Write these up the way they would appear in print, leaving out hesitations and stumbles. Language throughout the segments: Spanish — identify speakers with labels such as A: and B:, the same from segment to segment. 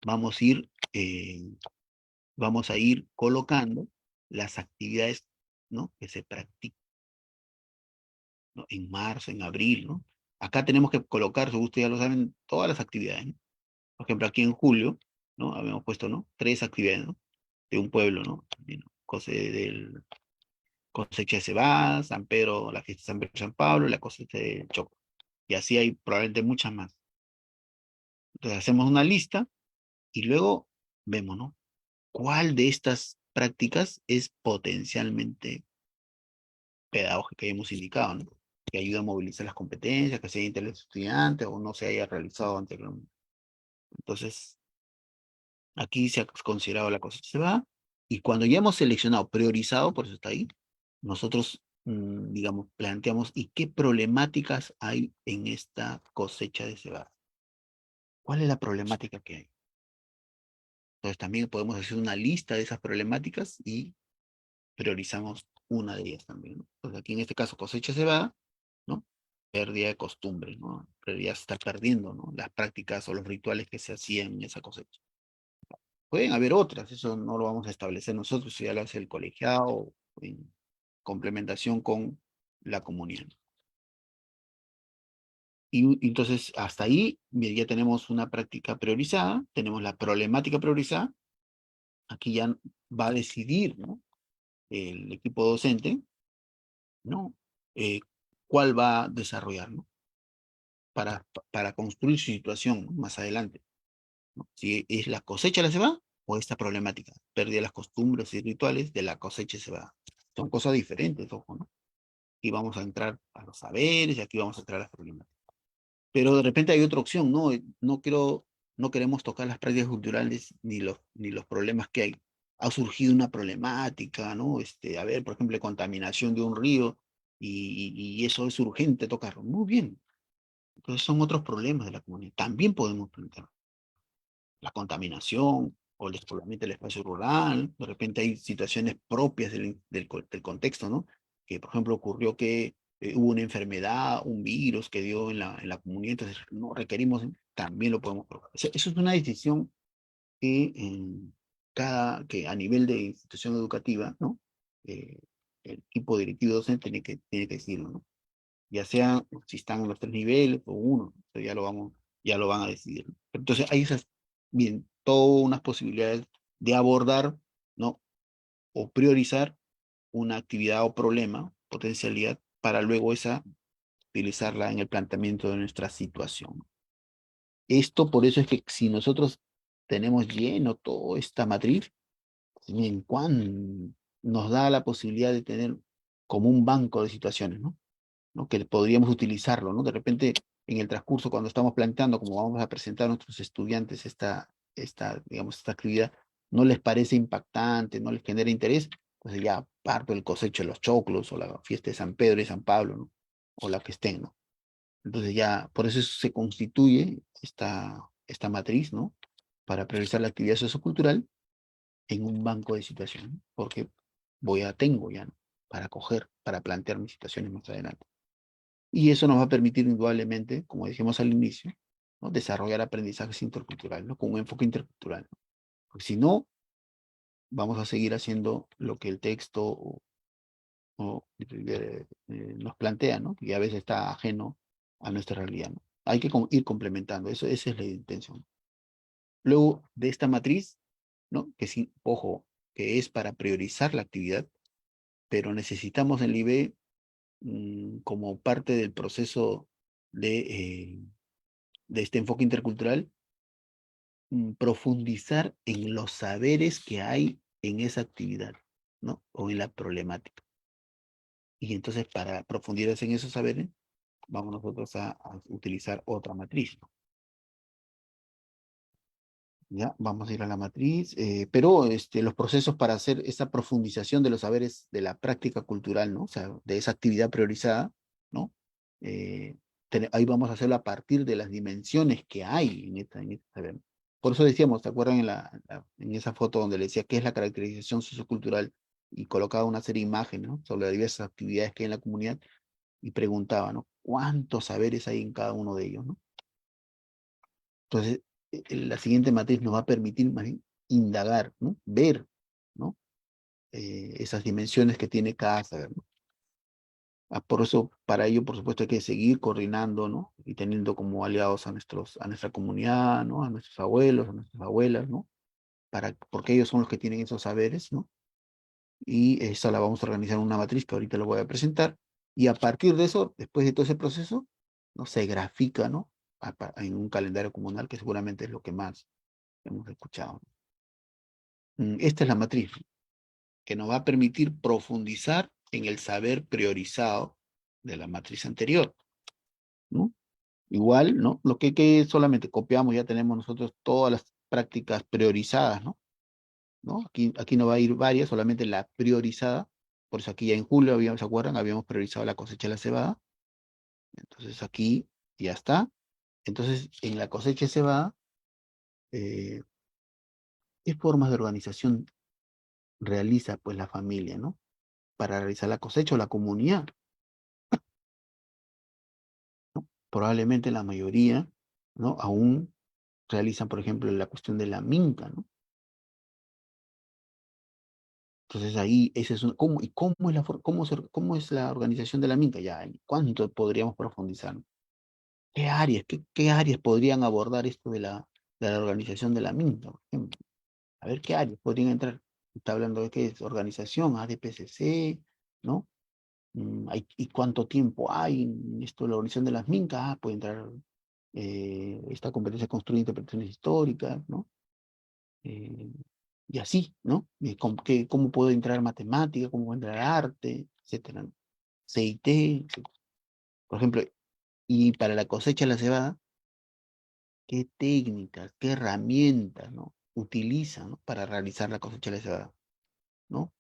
A: vamos a ir, colocando las actividades, ¿no?, que se practican, ¿no?, en marzo, en abril, ¿no? Acá tenemos que colocar, según ustedes ya lo saben, todas las actividades, ¿no? Por ejemplo, aquí en julio, ¿no?, habíamos puesto, ¿no?, 3 actividades, ¿no?, de un pueblo, ¿no? Del cosecha de cebada, San Pedro, la fiesta de San Pedro y San Pablo, la cosecha de Choco. Y así hay probablemente muchas más. Entonces hacemos una lista y luego vemos, ¿no?, cuál de estas prácticas es potencialmente pedagógica que hemos indicado, ¿no?, que ayuda a movilizar las competencias, que sea interés de estudiantes o no se haya realizado anteriormente. Entonces, aquí se ha considerado la cosecha de cebada y cuando ya hemos seleccionado, priorizado, por eso está ahí, nosotros, digamos, planteamos, ¿y qué problemáticas hay en esta cosecha de cebada? ¿Cuál es la problemática que hay? Entonces también podemos hacer una lista de esas problemáticas y priorizamos una de ellas también, ¿no? Pues aquí en este caso cosecha de cebada, ¿no? Pérdida de costumbre, ¿no? Ya se está perdiendo, ¿no?, las prácticas o los rituales que se hacían en esa cosecha. Pueden haber otras, eso no lo vamos a establecer nosotros, eso ya lo hace el colegiado en complementación con la comunidad. Y entonces, hasta ahí bien, ya tenemos una práctica priorizada, tenemos la problemática priorizada, aquí ya va a decidir, ¿no?, el equipo docente, ¿no?, eh, cuál va a desarrollar, ¿no?, para construir su situación, ¿no?, más adelante, ¿no? Si es la cosecha de la cebada o esta problemática, pérdida de las costumbres y rituales de la cosecha de cebada. Son cosas diferentes, ojo, ¿no? Y vamos a entrar a los saberes y aquí vamos a entrar a las problemáticas. Pero de repente hay otra opción, ¿no? No queremos tocar las prácticas culturales ni los problemas que hay. Ha surgido una problemática, ¿no? A ver, por ejemplo, contaminación de un río y eso es urgente tocarlo. Muy bien. Entonces son otros problemas de la comunidad. También podemos plantear la contaminación o el despoblamiento del espacio rural. De repente hay situaciones propias del contexto, ¿no? Que, por ejemplo, ocurrió que hubo una enfermedad, un virus que dio en la comunidad, entonces no requerimos, también lo podemos probar. Eso es una decisión que, que a nivel de institución educativa, ¿no? Eh, el equipo directivo docente tiene que decirlo, ¿no? Ya sea si están en los 3 niveles o uno, eso ya lo van a decidir, ¿no? Entonces hay esas, bien, todas unas posibilidades de abordar, ¿no?, o priorizar una actividad o problema, potencialidad, para luego esa utilizarla en el planteamiento de nuestra situación. Esto por eso es que si nosotros tenemos lleno toda esta matriz, bien, nos da la posibilidad de tener como un banco de situaciones, ¿no? Que podríamos utilizarlo, ¿no? De repente, en el transcurso, cuando estamos planteando, como vamos a presentar a nuestros estudiantes digamos, esta actividad, no les parece impactante, no les genera interés, pues ya parto el cosecho de los choclos o la fiesta de San Pedro y San Pablo, ¿no? O la que estén, ¿no? Entonces ya, por eso se constituye esta matriz, ¿no? Para priorizar la actividad sociocultural en un banco de situaciones, ¿no? Porque tengo ya, ¿no?, para coger, para plantear mis situaciones más adelante. Y eso nos va a permitir indudablemente, como dijimos al inicio, ¿no?, desarrollar aprendizajes interculturales, ¿no?, con un enfoque intercultural, ¿no? Porque si no, vamos a seguir haciendo lo que el texto nos plantea, ¿no? Y a veces está ajeno a nuestra realidad, ¿no? Hay que ir complementando, esa es la intención. Luego de esta matriz, ¿no?, que sí, ojo, que es para priorizar la actividad, pero necesitamos el IB, como parte del proceso de, de este enfoque intercultural, profundizar en los saberes que hay en esa actividad, ¿no? O en la problemática. Y entonces, para profundizar en esos saberes, vamos nosotros a utilizar otra matriz, ¿no? Ya, vamos a ir a la matriz, pero los procesos para hacer esa profundización de los saberes de la práctica cultural, ¿no? O sea, de esa actividad priorizada, ¿no? Eh, ahí vamos a hacerlo a partir de las dimensiones que hay en este saber. Por eso decíamos, ¿te acuerdan en esa foto donde le decía qué es la caracterización sociocultural? Y colocaba una serie de imágenes, ¿no?, sobre las diversas actividades que hay en la comunidad y preguntaba, ¿no?, ¿cuántos saberes hay en cada uno de ellos, ¿no? Entonces, la siguiente matriz nos va a permitir más bien indagar, ¿no? Ver, ¿no? Esas dimensiones que tiene cada saber, ¿no? Por eso, para ello, por supuesto, hay que seguir coordinando, ¿no? Y teniendo como aliados a nuestra comunidad, ¿no? A nuestros abuelos, a nuestras abuelas, ¿no? Porque ellos son los que tienen esos saberes, ¿no? Y esa la vamos a organizar en una matriz que ahorita lo voy a presentar. Y a partir de eso, después de todo ese proceso, ¿no? Se grafica, ¿no? En un calendario comunal, que seguramente es lo que más hemos escuchado. Esta es la matriz que nos va a permitir profundizar en el saber priorizado de la matriz anterior, ¿no? Igual, ¿no? Lo que solamente copiamos, ya tenemos nosotros todas las prácticas priorizadas, ¿no? ¿No? Aquí no va a ir varias, solamente la priorizada. Por eso aquí ya en julio, ¿se acuerdan? Habíamos priorizado la cosecha de la cebada. Entonces aquí ya está. Entonces, en la cosecha de cebada, eh, ¿qué formas de organización realiza pues la familia, ¿no? Para realizar la cosecha o la comunidad. Probablemente la mayoría, ¿no? Aún realizan, por ejemplo, la cuestión de la minca, ¿no? Entonces ahí, ese es ¿cómo, y cómo es cómo es la organización de la minca? Ya, ¿en cuánto podríamos profundizar? ¿Qué áreas, qué áreas podrían abordar esto de la organización de la minca, por ejemplo? A ver qué áreas podrían entrar. Está hablando de qué es organización, ADPCC, ¿no? ¿Y cuánto tiempo hay en esto de la organización de las mincas? Puede entrar esta competencia de construir interpretaciones históricas, ¿no? Eh, y así, ¿no? Cómo puede entrar matemática, cómo puede entrar arte, etcétera, ¿no? CIT, etcétera. Por ejemplo, y para la cosecha de la cebada, ¿qué técnicas, qué herramientas, ¿no? Utilizan, ¿no? Para realizar la cosecha de la cebada, ¿no?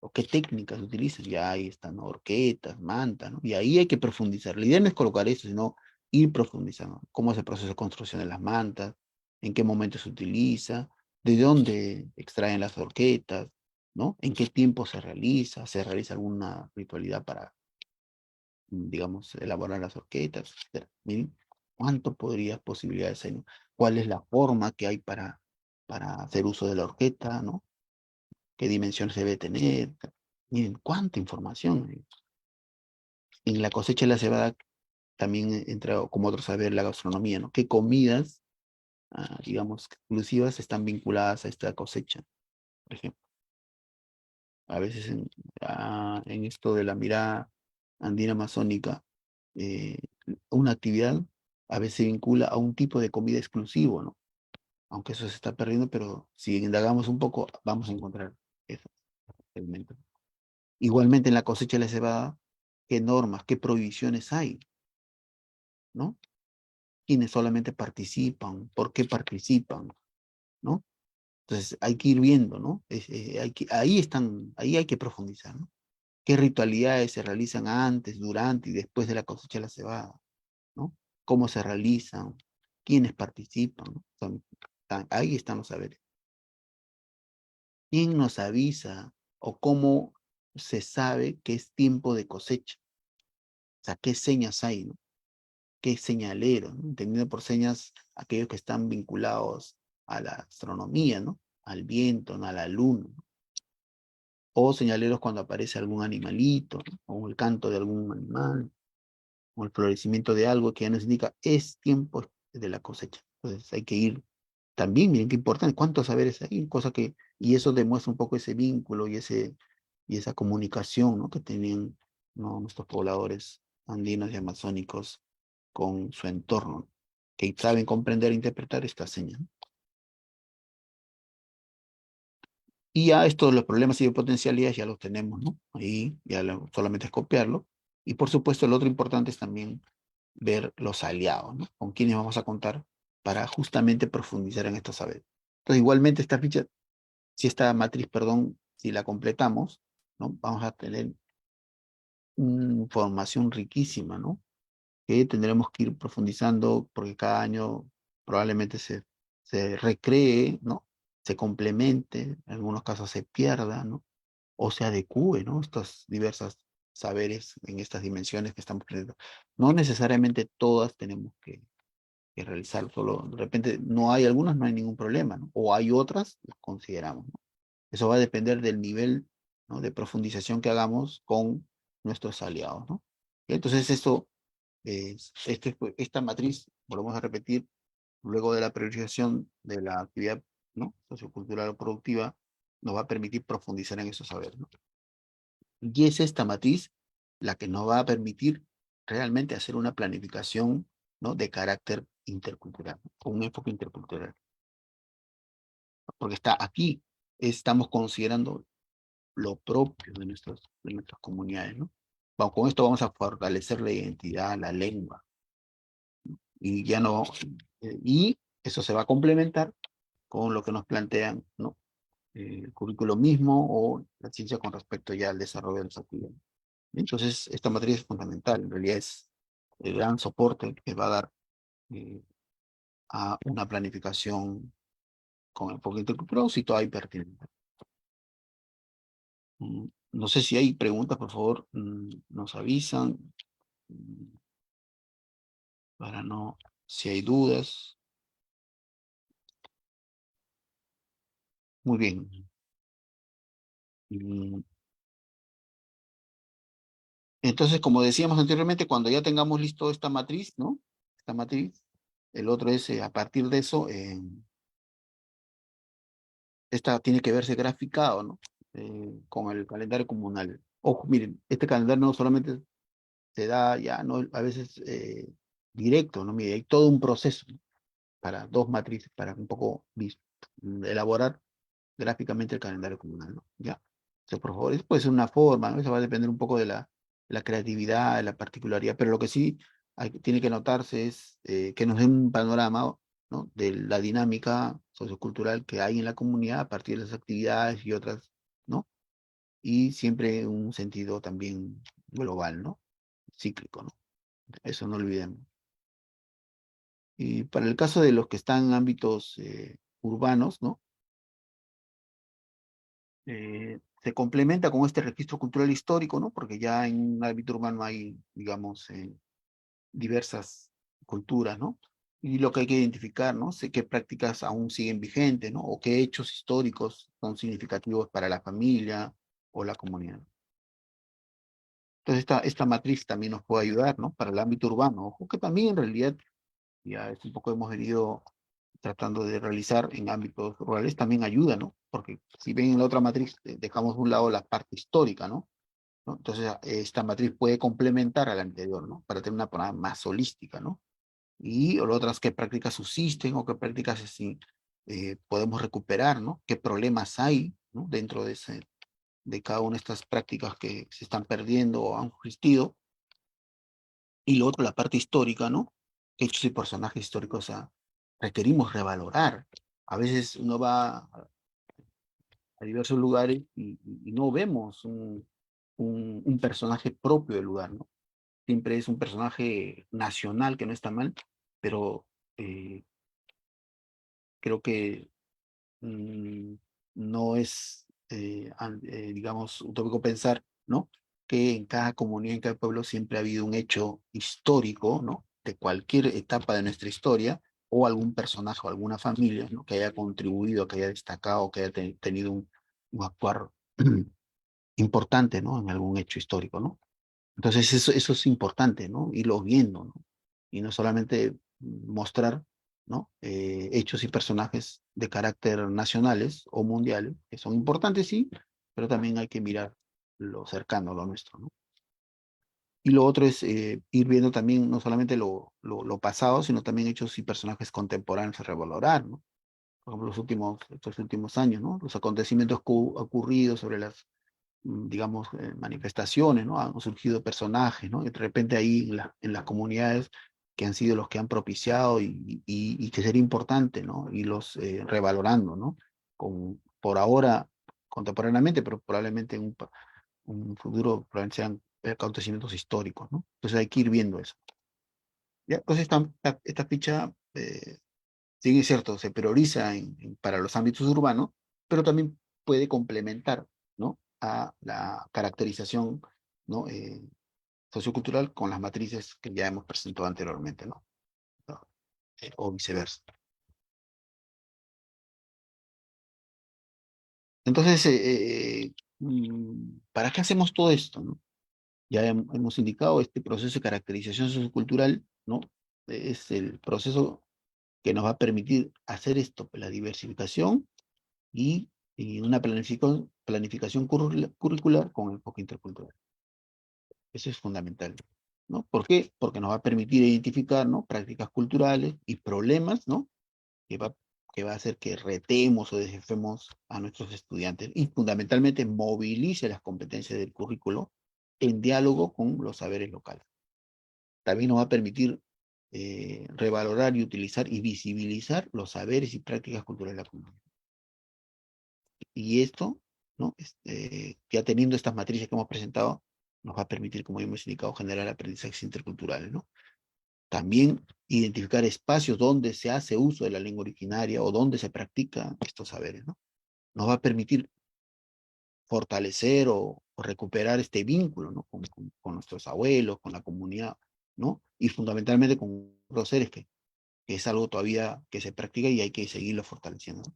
A: O qué técnicas utilizan. Ya ahí están, ¿no? Horquetas, mantas, ¿no? Y ahí hay que profundizar. La idea no es colocar eso, sino ir profundizando. ¿Cómo es el proceso de construcción de las mantas? ¿En qué momento se utiliza? ¿De dónde extraen las horquetas? ¿No? ¿En qué tiempo se realiza? ¿Se realiza alguna ritualidad para, digamos, elaborar las horquetas, etcétera? Miren, ¿cuánto posibilidades hay, ¿no? ¿Cuál es la forma que hay para hacer uso de la horqueta, ¿no? ¿Qué dimensiones debe tener? Miren, cuánta información. En la cosecha de la cebada también entra como otro saber la gastronomía, ¿no? ¿Qué comidas, digamos, exclusivas están vinculadas a esta cosecha? Por ejemplo, a veces en esto de la mirada andina amazónica, eh, una actividad a veces se vincula a un tipo de comida exclusivo, ¿no? Aunque eso se está perdiendo, pero si indagamos un poco, vamos a encontrar esos elementos. Igualmente en la cosecha de la cebada, ¿qué normas, qué prohibiciones hay, ¿no? Quienes solamente participan, por qué participan, ¿no? Entonces hay que ir viendo, ¿no? Ahí hay que profundizar, ¿no? ¿Qué ritualidades se realizan antes, durante y después de la cosecha de la cebada, ¿no? ¿Cómo se realizan? ¿Quiénes participan? ¿No? Ahí están los saberes. ¿Quién nos avisa o cómo se sabe que es tiempo de cosecha? O sea, ¿qué señas hay, ¿no? ¿Qué señalero? ¿No? Entendiendo por señas aquellos que están vinculados a la astronomía, ¿no? Al viento, ¿no? A la luna, ¿no? O señaleros cuando aparece algún animalito, ¿no? O el canto de algún animal, o el florecimiento de algo que ya nos indica es tiempo de la cosecha. Entonces hay que ir también, miren qué importante, cuántos saberes hay, y eso demuestra un poco ese vínculo y esa comunicación, ¿no? Que tenían, ¿no? Nuestros pobladores andinos y amazónicos con su entorno, que saben comprender e interpretar esta señal. Y ya esto de los problemas y de potencialidades ya los tenemos, ¿no? Ahí solamente es copiarlo. Y por supuesto, lo otro importante es también ver los aliados, ¿no? Con quienes vamos a contar para justamente profundizar en estos saberes. Entonces, igualmente esta ficha, si esta matriz, perdón, si la completamos, ¿no? Vamos a tener una información riquísima, ¿no? Que tendremos que ir profundizando porque cada año probablemente se recree, ¿no? Se complemente, en algunos casos se pierda, ¿no? O se adecue, ¿no? Estos diversos saberes en estas dimensiones que estamos creando. No necesariamente todas tenemos que realizar solo, de repente no hay algunas, no hay ningún problema, ¿no? O hay otras, las consideramos, ¿no? Eso va a depender del nivel, ¿no?, de profundización que hagamos con nuestros aliados, ¿no? Y entonces esto, esta matriz, volvemos a repetir, luego de la priorización de la actividad, ¿no?, sociocultural o productiva, nos va a permitir profundizar en esos saberes, ¿no? Y es esta matriz la que nos va a permitir realmente hacer una planificación, ¿no?, de carácter intercultural, ¿no?, con un enfoque intercultural. Porque está aquí, estamos considerando lo propio de nuestras comunidades, ¿no? Bueno, con esto vamos a fortalecer la identidad, la lengua, y ya no, y eso se va a complementar con lo que nos plantean, ¿no?, el currículo mismo o la ciencia con respecto ya al desarrollo de los actividades. Entonces, esta materia es fundamental, en realidad es el gran soporte que va a dar eh, a una planificación con enfoque intercultural, si todo hay pertinente. No sé si hay preguntas, por favor, nos avisan, mm, para no, si hay dudas. Muy bien. Mm, Entonces, como decíamos anteriormente, cuando ya tengamos listo esta matriz, ¿no? Esta matriz, el otro es, a partir de eso, esta tiene que verse graficado, ¿no? Con el calendario comunal. Ojo, miren, este calendario no solamente se da ya, ¿no?, a veces directo, ¿no? Mire, hay todo un proceso, ¿no?, para dos matrices, para un poco elaborar gráficamente el calendario comunal, ¿no? ¿Ya? O sea, por favor, eso puede ser una forma, ¿no? Eso va a depender un poco de la creatividad, de la particularidad, pero lo que sí tiene que notarse es que nos den un panorama, ¿no?, de la dinámica sociocultural que hay en la comunidad a partir de las actividades y otras, ¿no? Y siempre un sentido también global, ¿no? Cíclico, ¿no? Eso no olvidemos. Y para el caso de los que están en ámbitos urbanos, ¿no? Se complementa con este registro cultural histórico, ¿no? Porque ya en un ámbito urbano hay, digamos, diversas culturas, ¿no? Y lo que hay que identificar, ¿no? Sé qué prácticas aún siguen vigentes, ¿no? O qué hechos históricos son significativos para la familia o la comunidad. Entonces, esta matriz también nos puede ayudar, ¿no? Para el ámbito urbano. Ojo que también en realidad, ya es un poco hemos venido tratando de realizar en ámbitos rurales, también ayuda, ¿no? Porque si ven en la otra matriz, dejamos de un lado la parte histórica, ¿no? ¿No? Entonces, esta matriz puede complementar a la anterior, ¿no? Para tener una panorama más holística, ¿no? Y o otras, qué prácticas subsisten o qué prácticas así, podemos recuperar, ¿no? ¿Qué problemas hay, ¿no?, dentro de cada una de estas prácticas que se están perdiendo o han existido? Y lo otro, la parte histórica, ¿no? ¿Qué hechos y personajes históricos requerimos revalorar? A veces uno va a diversos lugares y no vemos un personaje propio del lugar, ¿no? Siempre es un personaje nacional, que no está mal, pero eh, creo que mm, no es, digamos, utópico pensar, ¿no?, que en cada comunidad, en cada pueblo, siempre ha habido un hecho histórico, ¿no?, de cualquier etapa de nuestra historia, o algún personaje o alguna familia, ¿no?, que haya contribuido, que haya destacado, que haya tenido un actuar importante, ¿no?, en algún hecho histórico, ¿no? Entonces eso es importante, ¿no? Irlo viendo, ¿no? Y no solamente mostrar, ¿no?, hechos y personajes de carácter nacionales o mundiales, que son importantes, sí, pero también hay que mirar lo cercano, lo nuestro, ¿no? Y lo otro es ir viendo también no solamente lo pasado, sino también hechos y personajes contemporáneos a revalorar, ¿no? Por ejemplo, estos últimos años, ¿no? Los acontecimientos ocurridos sobre las, digamos, manifestaciones, ¿no? Han surgido personajes, ¿no? Y de repente ahí en las comunidades que han sido los que han propiciado y que sería importante, ¿no? Y los revalorando, ¿no? Por ahora, contemporáneamente, pero probablemente en un futuro probablemente sean acontecimientos históricos, ¿no? Entonces hay que ir viendo eso. ¿Ya? Entonces esta ficha, si bien es cierto, se prioriza para los ámbitos urbanos, pero también puede complementar, ¿no?, a la caracterización, ¿no?, sociocultural con las matrices que ya hemos presentado anteriormente, ¿no? o viceversa. Entonces, ¿para qué hacemos todo esto, no? Ya hemos indicado este proceso de caracterización sociocultural, ¿no? Es el proceso que nos va a permitir hacer esto, la diversificación y una planificación curricular con enfoque intercultural. Eso es fundamental, ¿no? ¿Por qué? Porque nos va a permitir identificar, ¿no? Prácticas culturales y problemas, ¿no? Que va, que va a hacer que retemos o desjefemos a nuestros estudiantes y fundamentalmente movilice las competencias del currículo en diálogo con los saberes locales. También nos va a permitir revalorar y utilizar y visibilizar los saberes y prácticas culturales de la comunidad. Y esto, ¿no? Ya teniendo estas matrices que hemos presentado, nos va a permitir, como hemos indicado, generar aprendizajes interculturales, ¿no? También identificar espacios donde se hace uso de la lengua originaria o donde se practican estos saberes, ¿no? Nos va a permitir fortalecer o recuperar este vínculo, ¿no? Con nuestros abuelos, con la comunidad, ¿no? Y fundamentalmente con los seres que es algo todavía que se practica y hay que seguirlo fortaleciendo, ¿no?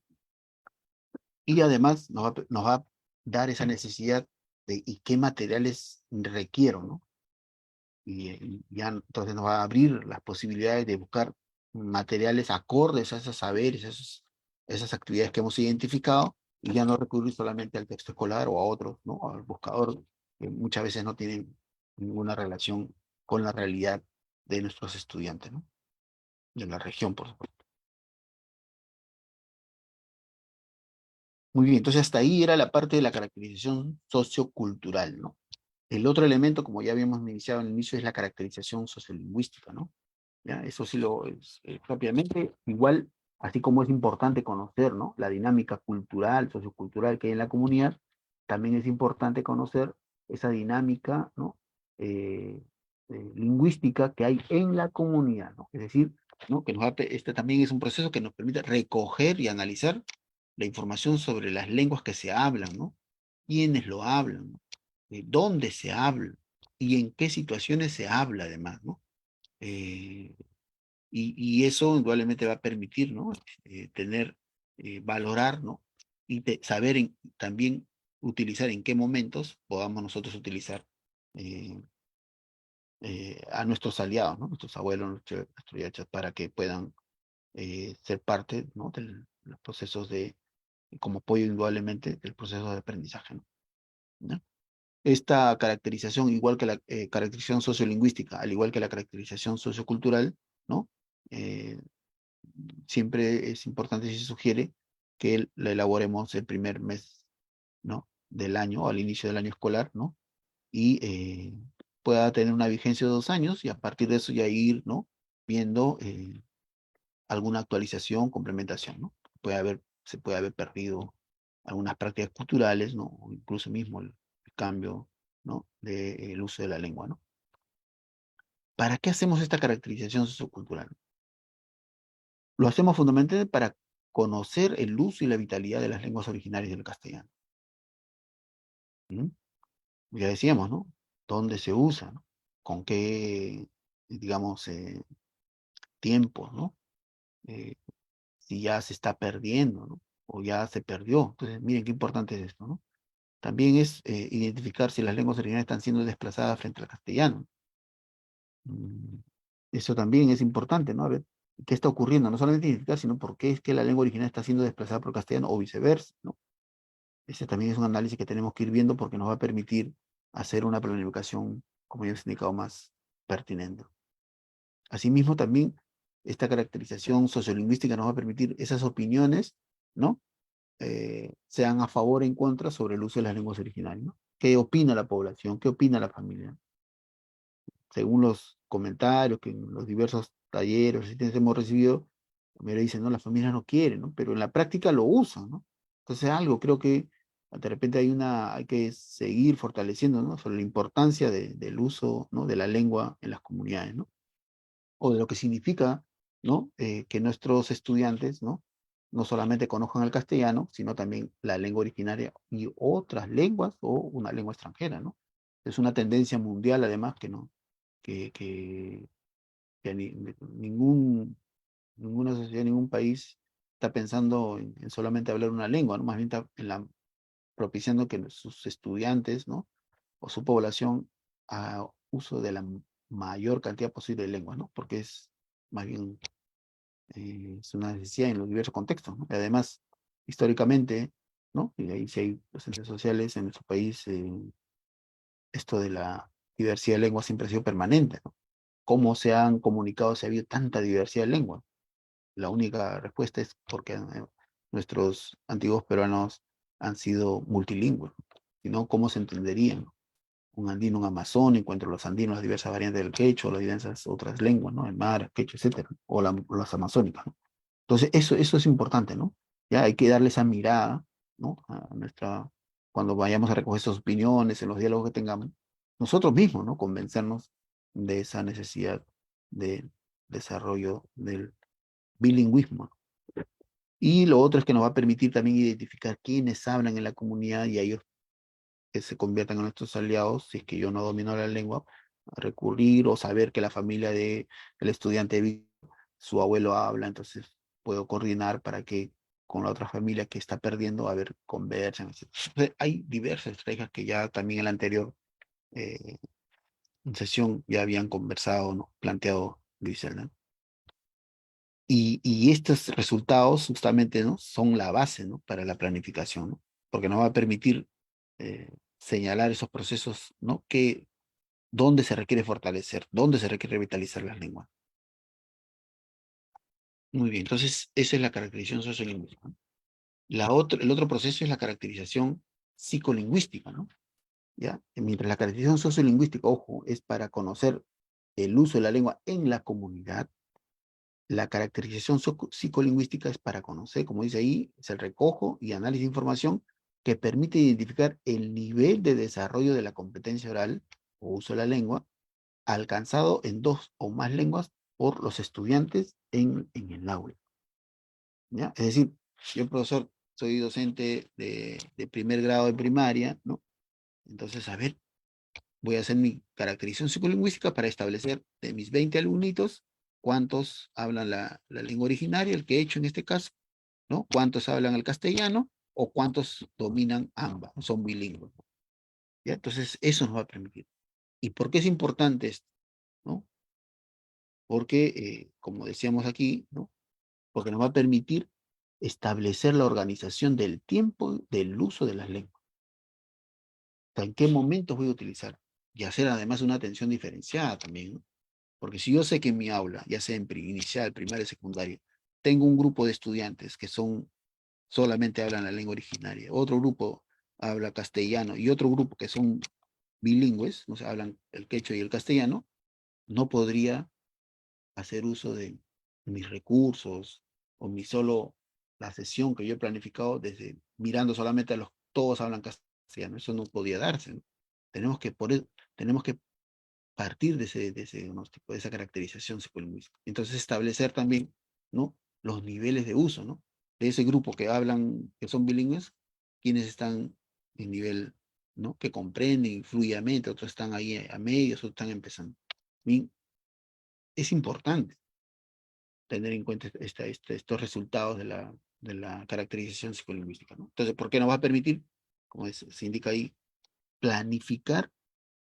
A: Y además nos va a dar esa necesidad de y qué materiales requiero, ¿no? Y ya entonces nos va a abrir las posibilidades de buscar materiales acordes a esos saberes, esas actividades que hemos identificado, y ya no recurrir solamente al texto escolar o a otros, ¿no? Al buscador, que muchas veces no tienen ninguna relación con la realidad de nuestros estudiantes, ¿no? De la región, por supuesto. Muy bien, entonces hasta ahí era la parte de la caracterización sociocultural, ¿no? El otro elemento, como ya habíamos iniciado en el inicio, es la caracterización sociolingüística, ¿no? ¿Ya? Eso sí lo es propiamente, igual, así como es importante conocer, ¿no? La dinámica cultural, sociocultural que hay en la comunidad, también es importante conocer esa dinámica, ¿no? Eh, lingüística que hay en la comunidad, ¿no? Es decir, ¿no? Que este también es un proceso que nos permite recoger y analizar la información sobre las lenguas que se hablan, ¿no? Quiénes lo hablan, ¿no? Dónde se habla y en qué situaciones se habla además, ¿no? Eh, y eso indudablemente va a permitir, ¿no? Tener, valorar, ¿no? Y saber también utilizar en qué momentos podamos nosotros utilizar eh, a nuestros aliados, ¿no? Nuestros abuelos, nuestros yachas, para que puedan ser parte, ¿no? De los procesos como apoyo indudablemente del proceso de aprendizaje, ¿no? ¿No? Esta caracterización, igual que la caracterización sociolingüística, al igual que la caracterización sociocultural, ¿no? Eh, Siempre es importante y se sugiere que la elaboremos el primer mes, ¿no? Del año, o al inicio del año escolar, ¿no? Y pueda tener una vigencia de 2 años y a partir de eso ya ir, ¿no? Viendo alguna actualización, complementación, ¿no? Se puede haber perdido algunas prácticas culturales, ¿no? O incluso mismo el cambio, ¿no? Del uso de la lengua, ¿no? ¿Para qué hacemos esta caracterización sociocultural? Lo hacemos fundamentalmente para conocer el uso y la vitalidad de las lenguas originarias del castellano. ¿Mm? Ya decíamos, ¿no? ¿Dónde se usa? ¿No? ¿Con qué, digamos, tiempos, ¿no? Eh, si ya se está perdiendo, ¿no? O ya se perdió. Entonces, miren qué importante es esto, ¿no? También es identificar si las lenguas originarias están siendo desplazadas frente al castellano. Mm, Eso también es importante, ¿no? A ver, ¿qué está ocurriendo? No solamente identificar, sino por qué es que la lengua original está siendo desplazada por el castellano o viceversa, ¿no? Ese también es un análisis que tenemos que ir viendo porque nos va a permitir hacer una planificación, como ya he indicado, más pertinente. Asimismo, también esta caracterización sociolingüística nos va a permitir esas opiniones, ¿no? Sean a favor o en contra sobre el uso de las lenguas originarias, ¿no? ¿Qué opina la población? ¿Qué opina la familia? Según los comentarios que en los diversos talleres, asistencias hemos recibido, me dicen, no, las familias no quieren, ¿no? Pero en la práctica lo usan, ¿no? Entonces algo, creo que de repente hay que seguir fortaleciendo, ¿no? Sobre la importancia del uso, ¿no? De la lengua en las comunidades, ¿no? O de lo que significa, ¿no? Que nuestros estudiantes, ¿no? No solamente conozcan el castellano, sino también la lengua originaria y otras lenguas o una lengua extranjera, ¿no? Es una tendencia mundial, además, que no, que ningún ninguna sociedad, ningún país está pensando en solamente hablar una lengua, ¿no? Más bien está propiciando que sus estudiantes, ¿no? O su población haga uso de la mayor cantidad posible de lenguas, ¿no? Porque es más bien es una necesidad en los diversos contextos, ¿no? Y además, históricamente, ¿no? Y ahí sí hay docentes sociales en nuestro país, esto de la diversidad de lenguas siempre ha sido permanente, ¿no? ¿Cómo se han comunicado si ha habido tanta diversidad de lenguas? La única respuesta es porque nuestros antiguos peruanos han sido multilingües, si no, ¿cómo se entenderían? Un andino, un amazónico, entre los andinos, las diversas variantes del quechua, las diversas otras lenguas, ¿no? El mar, quechua, etcétera, o las amazónicas, ¿no? Entonces, eso es importante, ¿no? Ya hay que darle esa mirada, ¿no? A nuestra, cuando vayamos a recoger sus opiniones, en los diálogos que tengamos, nosotros mismos, ¿no? Convencernos de esa necesidad de desarrollo del bilingüismo, ¿no? Y lo otro es que nos va a permitir también identificar quiénes hablan en la comunidad y a ellos que se conviertan en nuestros aliados, si es que yo no domino la lengua, a recurrir o saber que la familia de el estudiante, su abuelo habla, entonces puedo coordinar para que con la otra familia que está perdiendo, a ver, conversen, etc. Entonces, hay diversas estrategias que ya también en la anterior eh, sesión ya habían conversado, ¿no? Planteado Griselda. Y estos resultados justamente, ¿no? Son la base, ¿no? Para la planificación, ¿no? Porque nos va a permitir eh, señalar esos procesos, ¿no? Que, dónde se requiere fortalecer, dónde se requiere revitalizar las lenguas. Muy bien, entonces esa es la caracterización sociolingüística, ¿no? El otro proceso es la caracterización psicolingüística, ¿no? ¿Ya? Mientras la caracterización sociolingüística, ojo, es para conocer el uso de la lengua en la comunidad. La caracterización psicolingüística es para conocer, como dice ahí, es el recojo y análisis de información que permite identificar el nivel de desarrollo de la competencia oral o uso de la lengua alcanzado en dos o más lenguas por los estudiantes en el aula, ¿ya? Es decir, yo, profesor, soy docente de primer grado de primaria, ¿no? Entonces, a ver, voy a hacer mi caracterización psicolingüística para establecer de mis 20 alumnitos cuántos hablan la lengua originaria, el que he hecho en este caso, ¿no? Cuántos hablan el castellano o cuántos dominan ambas, son bilingües, ¿ya? Entonces, eso nos va a permitir. ¿Y por qué es importante esto? ¿No? Porque, como decíamos aquí, ¿no? Porque nos va a permitir establecer la organización del tiempo del uso de las lenguas. ¿En qué momentos voy a utilizar? Y hacer además una atención diferenciada también, ¿no? Porque si yo sé que en mi aula, ya sea en inicial, primaria, secundaria, tengo un grupo de estudiantes que son solamente hablan la lengua originaria, otro grupo habla castellano y otro grupo que son bilingües, no sé, hablan el quechua y el castellano, no podría hacer uso de mis recursos o mi solo la sesión que yo he planificado desde mirando solamente a los todos hablan castellano, eso no podía darse, ¿no? Tenemos que tenemos que partir de ese diagnóstico, de esa caracterización psicolingüística. Entonces establecer también, ¿no? Los niveles de uso, ¿no? De ese grupo que hablan, que son bilingües, quienes están en nivel, ¿no? Que comprenden fluidamente, otros están ahí a medios, otros están empezando. Bien, es importante tener en cuenta estos resultados de la caracterización psicolingüística, ¿no? Entonces, ¿por qué nos va a permitir, como se indica ahí, planificar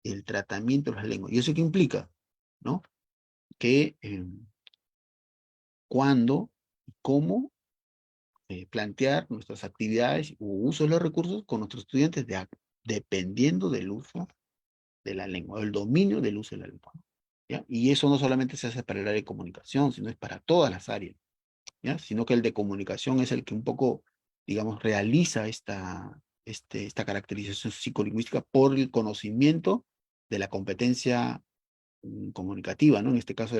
A: el tratamiento de las lenguas? ¿Y eso qué implica? ¿No? Que cuándo y cómo plantear nuestras actividades u uso de los recursos con nuestros estudiantes dependiendo del uso de la lengua, el dominio del uso de la lengua, ¿ya? Y eso no solamente se hace para el área de comunicación, sino es para todas las áreas, ¿ya? Sino que el de comunicación es el que un poco, digamos, realiza esta caracterización psicolingüística por el conocimiento de la competencia comunicativa, ¿no? En este caso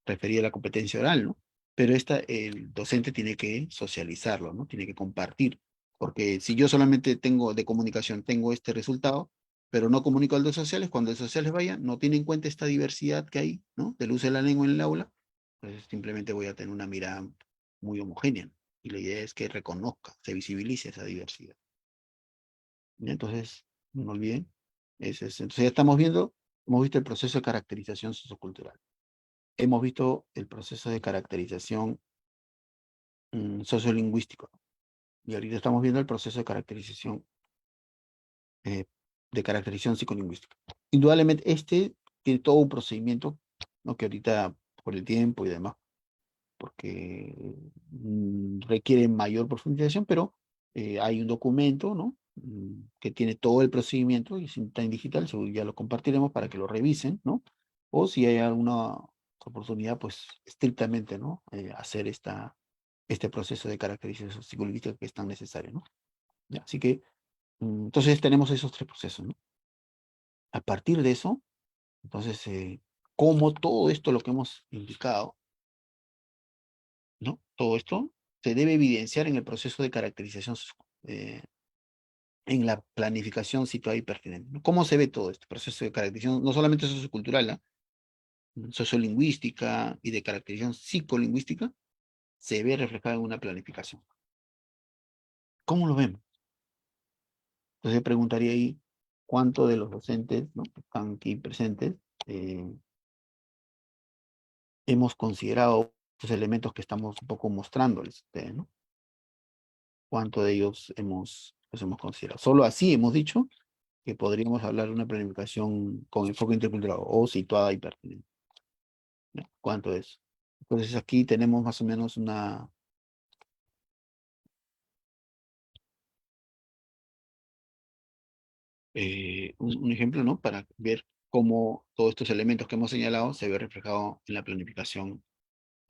A: referida a la competencia oral, ¿no? Pero el docente tiene que socializarlo, ¿no? Tiene que compartir, porque si yo solamente tengo de comunicación, tengo este resultado, pero no comunico al de sociales, cuando el sociales vaya, no tiene en cuenta esta diversidad que hay, ¿no? Del uso de la lengua en el aula, pues simplemente voy a tener una mirada muy homogénea, ¿no? Y la idea es que reconozca, se visibilice esa diversidad. ¿Ya? Entonces, no olviden, entonces ya estamos viendo, hemos visto el proceso de caracterización sociocultural. hemos visto el proceso de caracterización sociolingüístico, ¿no? Y ahorita estamos viendo el proceso eh, de caracterización psicolingüística. Indudablemente, este tiene todo un procedimiento, ¿no? Que ahorita, por el tiempo y demás, porque requiere mayor profundización, pero hay un documento, ¿no? Que tiene todo el procedimiento y está en digital, seguro ya lo compartiremos para que lo revisen, ¿no? O si hay alguna oportunidad, pues estrictamente, ¿no? Hacer este proceso de caracterización psicolingüística que es tan necesario, ¿no? Ya, así que, entonces tenemos esos tres procesos, ¿no? A partir de eso, entonces, cómo todo esto, lo que hemos indicado, ¿no? Todo esto se debe evidenciar en el proceso de caracterización, eh, en la planificación situada y pertinente, ¿no? ¿Cómo se ve todo este proceso de caracterización? No solamente sociocultural, ¿ah? Sociolingüística y de caracterización psicolingüística, se ve reflejada en una planificación. ¿Cómo lo vemos? Entonces preguntaría ahí, ¿cuántos de los docentes, ¿no? que están aquí presentes eh, hemos considerado esos elementos que estamos un poco mostrándoles a ustedes, ¿no? ¿Cuántos de ellos los hemos considerado? Solo así hemos dicho que podríamos hablar de una planificación con enfoque intercultural o situada y pertinente, ¿no? ¿Cuánto es? Entonces aquí tenemos más o menos un ejemplo, ¿no? Para ver cómo todos estos elementos que hemos señalado se ve reflejado en la planificación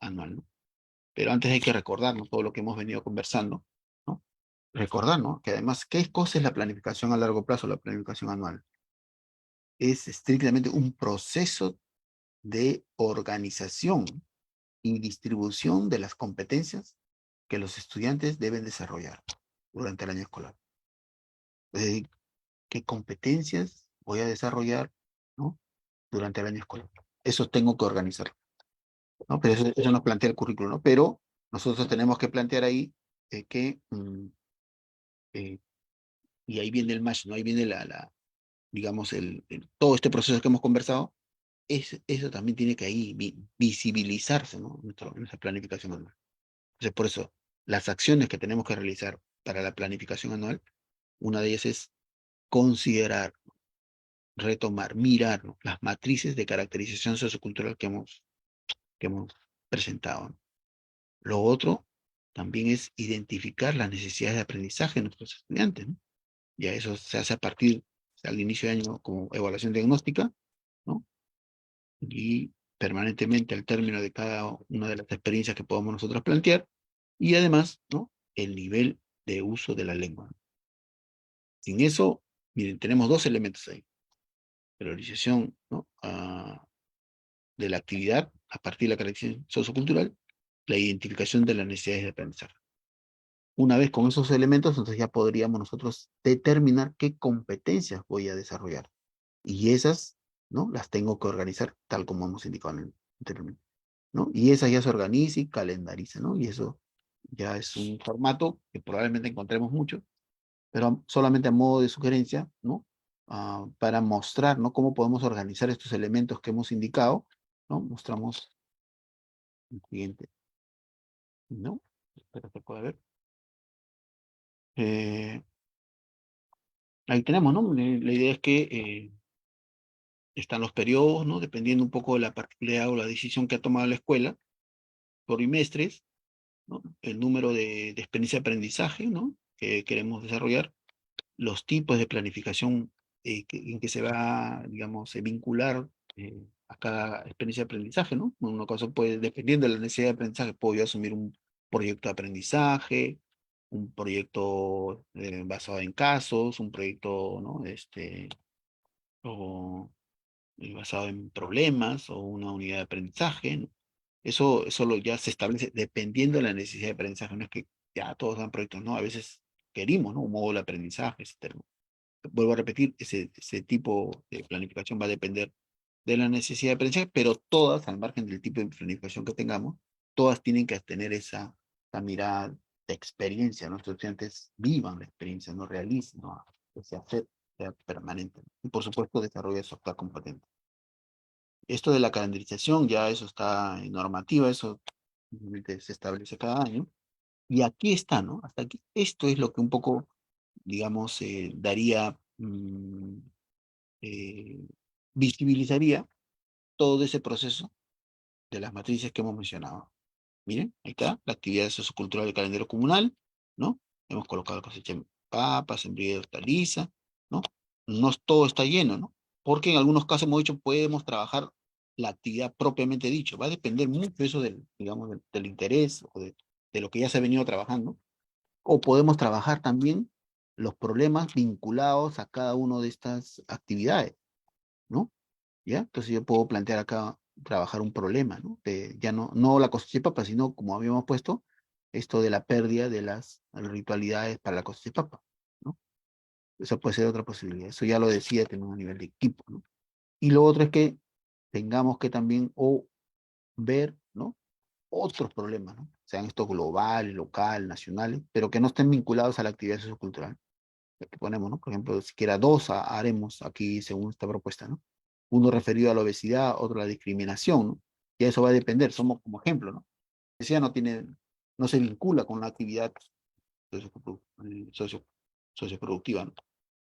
A: anual, ¿no? Pero antes hay que recordar, ¿no? Todo lo que hemos venido conversando, ¿no? Recordar, ¿no? Que además, ¿qué cosa es la planificación a largo plazo, la planificación anual? Es estrictamente un proceso de organización y distribución de las competencias que los estudiantes deben desarrollar durante el año escolar. Es decir, qué competencias voy a desarrollar, ¿no? Durante el año escolar. Eso tengo que organizar, ¿no? Pero eso nos plantea el currículo, ¿no? Pero nosotros tenemos que plantear ahí que, eh, y ahí viene el match, ¿no? Ahí viene digamos, todo este proceso que hemos conversado, eso también tiene que ahí visibilizarse, ¿no? Nuestra planificación anual. Entonces, por eso, las acciones que tenemos que realizar para la planificación anual, una de ellas es considerar, retomar, mirar, ¿no? Las matrices de caracterización sociocultural que hemos presentado, ¿no? Lo otro también es identificar las necesidades de aprendizaje de nuestros estudiantes, ¿no? Ya eso se hace a partir, al inicio de año, como evaluación diagnóstica, ¿no? Y permanentemente al término de cada una de las experiencias que podamos nosotros plantear, y además, ¿no? El nivel de uso de la lengua. Sin eso, miren, tenemos dos elementos ahí. Priorización, ¿no? De la actividad a partir de la caracterización sociocultural, la identificación de las necesidades de aprendizaje. Una vez con esos elementos, entonces ya podríamos nosotros determinar qué competencias voy a desarrollar. Y esas, ¿no? Las tengo que organizar tal como hemos indicado anteriormente, ¿no? Y esas ya se organiza y calendariza, ¿no? Y eso ya es un formato que probablemente encontremos mucho, pero solamente a modo de sugerencia, ¿no? Para mostrar, ¿no? Cómo podemos organizar estos elementos que hemos indicado, ¿no? Mostramos el siguiente, ¿no? Espero que pueda ver. Eh, Ahí tenemos, ¿no? La idea es que están los periodos, ¿no? Dependiendo un poco de la particularidad o la decisión que ha tomado la escuela, por trimestres, ¿no? El número de experiencia de aprendizaje, ¿no? Que queremos desarrollar, los tipos de planificación en que se va, digamos, vincular a cada experiencia de aprendizaje, ¿no? En un caso puede, dependiendo de la necesidad de aprendizaje, puedo yo asumir un proyecto de aprendizaje, un proyecto basado en casos, un proyecto, ¿no? O basado en problemas o una unidad de aprendizaje, ¿no? Eso ya se establece dependiendo de la necesidad de aprendizaje. No es que ya todos dan proyectos, no, a veces queremos, ¿no? Un módulo de aprendizaje, etcétera. Vuelvo a repetir, ese tipo de planificación va a depender de la necesidad de aprendizaje, pero todas, al margen del tipo de planificación que tengamos, todas tienen que tener esa mirada de experiencia. Nuestros estudiantes vivan la experiencia, no realicen, no que sea permanente. Y por supuesto, desarrolla su actual competente. Esto de la calendarización, ya eso está en normativa, eso obviamente se establece cada año. Y aquí está, ¿no? Hasta aquí. Esto es lo que un poco, digamos, daría, eh, visibilizaría todo ese proceso de las matrices que hemos mencionado. Miren, ahí está, la actividad sociocultural del calendario comunal, ¿no? Hemos colocado cosecha de papas, sembría de hortaliza, ¿no? No todo está lleno, ¿no? Porque en algunos casos hemos dicho, podemos trabajar la actividad propiamente dicho. Va a depender mucho eso del, digamos, del interés o de lo que ya se ha venido trabajando. O podemos trabajar también los problemas vinculados a cada una de estas actividades, ¿no? ¿Ya? Entonces yo puedo plantear acá trabajar un problema, ¿no? Ya no la cosecha de papa, sino como habíamos puesto, esto de la pérdida de las ritualidades para la cosecha de papa, ¿no? Eso puede ser otra posibilidad. Eso ya lo decía, tenemos a nivel de equipo, ¿no? Y lo otro es que tengamos que también o ver, ¿no? Otros problemas, ¿no? Sean estos globales, local, nacionales, pero que no estén vinculados a la actividad sociocultural que ponemos, ¿no? Por ejemplo, siquiera dos haremos aquí según esta propuesta, ¿no? Uno referido a la obesidad, otro a la discriminación, ¿no? Y eso va a depender, somos como ejemplo, ¿no? La obesidad no se vincula con la actividad socio, socioproductiva, ¿no?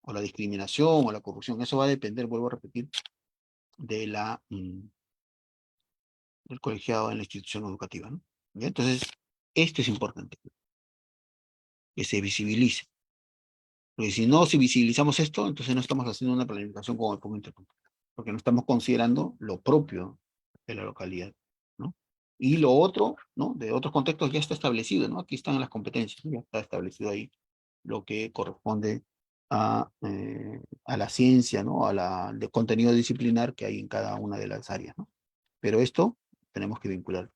A: O la discriminación o la corrupción, eso va a depender, vuelvo a repetir, de del colegiado en la institución educativa, ¿no? ¿Ya? Entonces, esto es importante, que se visibilice. Porque si visibilizamos esto, entonces no estamos haciendo una planificación como el punto intercultural, porque no estamos considerando lo propio de la localidad, ¿no? Y lo otro, ¿no? De otros contextos ya está establecido, ¿no? Aquí están las competencias, ¿no? Ya está establecido ahí lo que corresponde a la ciencia, ¿no? De contenido disciplinar que hay en cada una de las áreas, ¿no? Pero esto tenemos que vincular,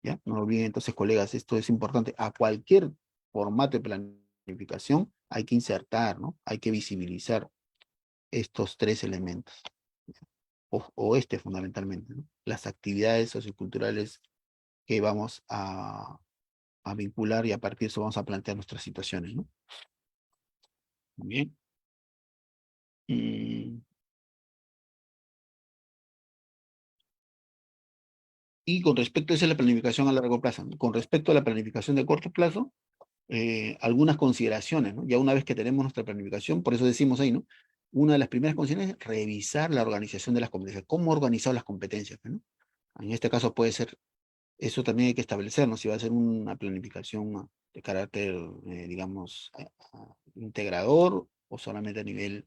A: ¿ya? No olviden entonces, colegas, esto es importante. A cualquier formato de planificación hay que insertar, ¿no? Hay que visibilizar estos tres elementos, o este fundamentalmente, ¿no? Las actividades socioculturales que vamos a vincular y a partir de eso vamos a plantear nuestras situaciones, ¿no? Muy bien. Mm, Y con respecto a esa es la planificación a largo plazo, ¿no? Con respecto a la planificación de corto plazo, algunas consideraciones, ¿no? Ya una vez que tenemos nuestra planificación, por eso decimos ahí, ¿no? Una de las primeras consideraciones es revisar la organización de las competencias. ¿Cómo organizar las competencias, ¿no? En este caso puede ser, eso también hay que establecer, ¿no? Si va a ser una planificación de carácter, digamos, integrador o solamente a nivel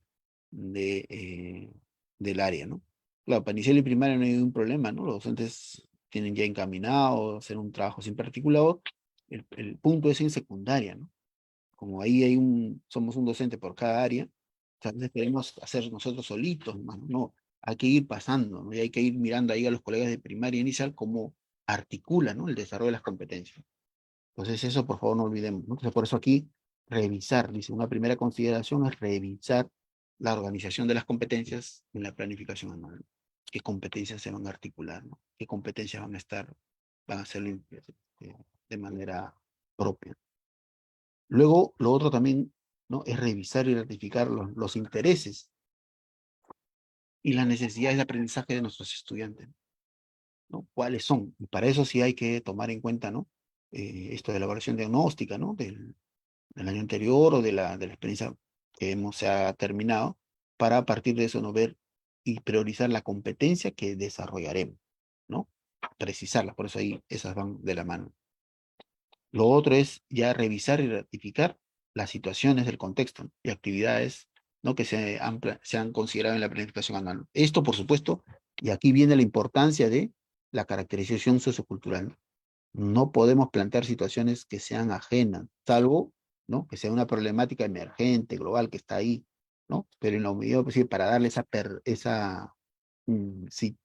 A: del área, ¿no? Claro, para inicial y primaria no hay ningún problema, ¿no? Los docentes tienen ya encaminado hacer un trabajo siempre articulado. El punto es en secundaria, ¿no? Como ahí somos un docente por cada área, entonces queremos hacer nosotros solitos, ¿no? No, hay que ir pasando, ¿no? Y hay que ir mirando ahí a los colegas de primaria inicial cómo articulan, ¿no? El desarrollo de las competencias. Entonces eso, por favor, no olvidemos, ¿no? Entonces, por eso aquí, revisar, dice, una primera consideración es revisar la organización de las competencias en la planificación anual. ¿Qué competencias se van a articular, ¿no? ¿Qué competencias van a ser limpias, de manera propia? Luego, lo otro también, ¿no? Es revisar y ratificar los intereses y las necesidades de aprendizaje de nuestros estudiantes, ¿no? ¿Cuáles son? Y para eso sí hay que tomar en cuenta, ¿no? Esto de la evaluación diagnóstica, ¿no? Del año anterior o de la experiencia que se ha terminado, para a partir de eso no ver y priorizar la competencia que desarrollaremos, ¿no? Precisarla, por eso ahí esas van de la mano. Lo otro es ya revisar y ratificar las situaciones del contexto, ¿no? Y actividades, ¿no? Que se han considerado en la planificación anual. Esto, por supuesto, y aquí viene la importancia de la caracterización sociocultural, ¿no? No podemos plantear situaciones que sean ajenas, salvo, ¿no? Que sea una problemática emergente, global, que está ahí, ¿no? Pero en lo medida posible, para darle sí,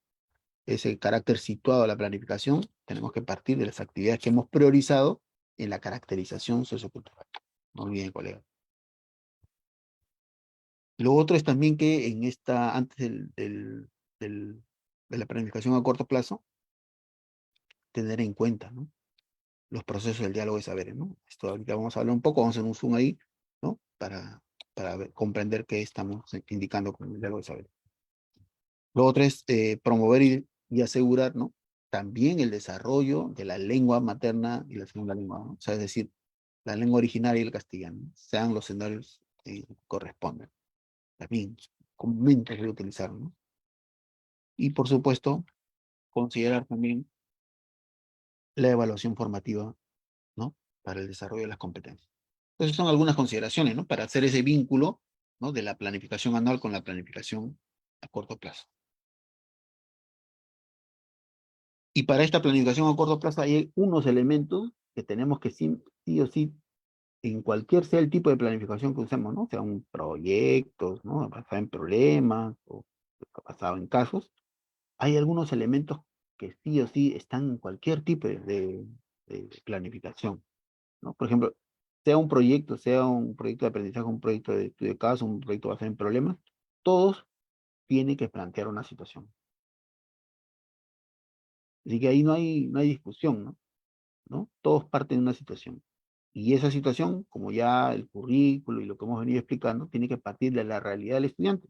A: ese carácter situado a la planificación, tenemos que partir de las actividades que hemos priorizado en la caracterización sociocultural. Muy bien, colega. Lo otro es también que antes de la planificación a corto plazo, tener en cuenta, ¿no? Los procesos del diálogo de saberes, ¿no? Esto ahorita vamos a hablar un poco, vamos a hacer un zoom ahí, ¿no? Para comprender qué estamos indicando con el diálogo de saberes. Lo otro es promover y asegurar, ¿no? También el desarrollo de la lengua materna y la segunda lengua, ¿no? O sea, es decir, la lengua originaria y el castellano, sean los escenarios que corresponden. También comúnmente se utilizar, ¿no? Y por supuesto, considerar también la evaluación formativa, ¿no? Para el desarrollo de las competencias. Entonces son algunas consideraciones, ¿no? Para hacer ese vínculo, ¿no? De la planificación anual con la planificación a corto plazo. Y para esta planificación a corto plazo hay unos elementos que tenemos que sí o sí, en cualquier sea el tipo de planificación que usemos, ¿no? Sea un proyecto, ¿no? Basado en problemas o basado en casos, hay algunos elementos que sí o sí están en cualquier tipo de planificación, ¿no? Por ejemplo, sea un proyecto de aprendizaje, un proyecto de estudio de caso, un proyecto basado en problemas, todos tienen que plantear una situación. Así que ahí no hay discusión, ¿no? ¿No? Todos parten de una situación. Y esa situación, como ya el currículo y lo que hemos venido explicando, tiene que partir de la realidad del estudiante.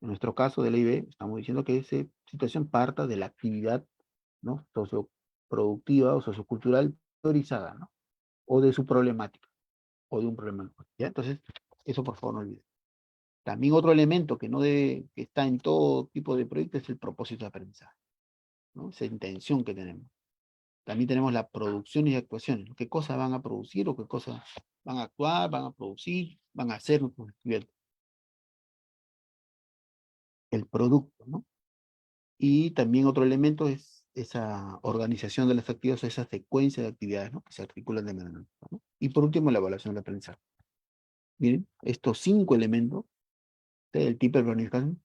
A: En nuestro caso de la IB, estamos diciendo que esa situación parta de la actividad, ¿no? Socioproductiva o sociocultural priorizada, ¿no? O de su problemática, o de un problema. ¿Ya? Entonces, eso por favor no olviden. También otro elemento que no debe, que está en todo tipo de proyectos es el propósito de aprendizaje, ¿no? Esa intención que tenemos. También tenemos la producción y actuaciones, ¿no? ¿Qué cosas van a producir o qué cosas van a actuar, van a producir, van a hacer nuestros estudiantes? El producto, ¿no? Y también otro elemento es esa organización de las actividades, o esa secuencia de actividades, ¿no? Que se articulan de manera adecuada, ¿no? Y por último, la evaluación del aprendizaje. Miren, estos 5 elementos del tipo de planificación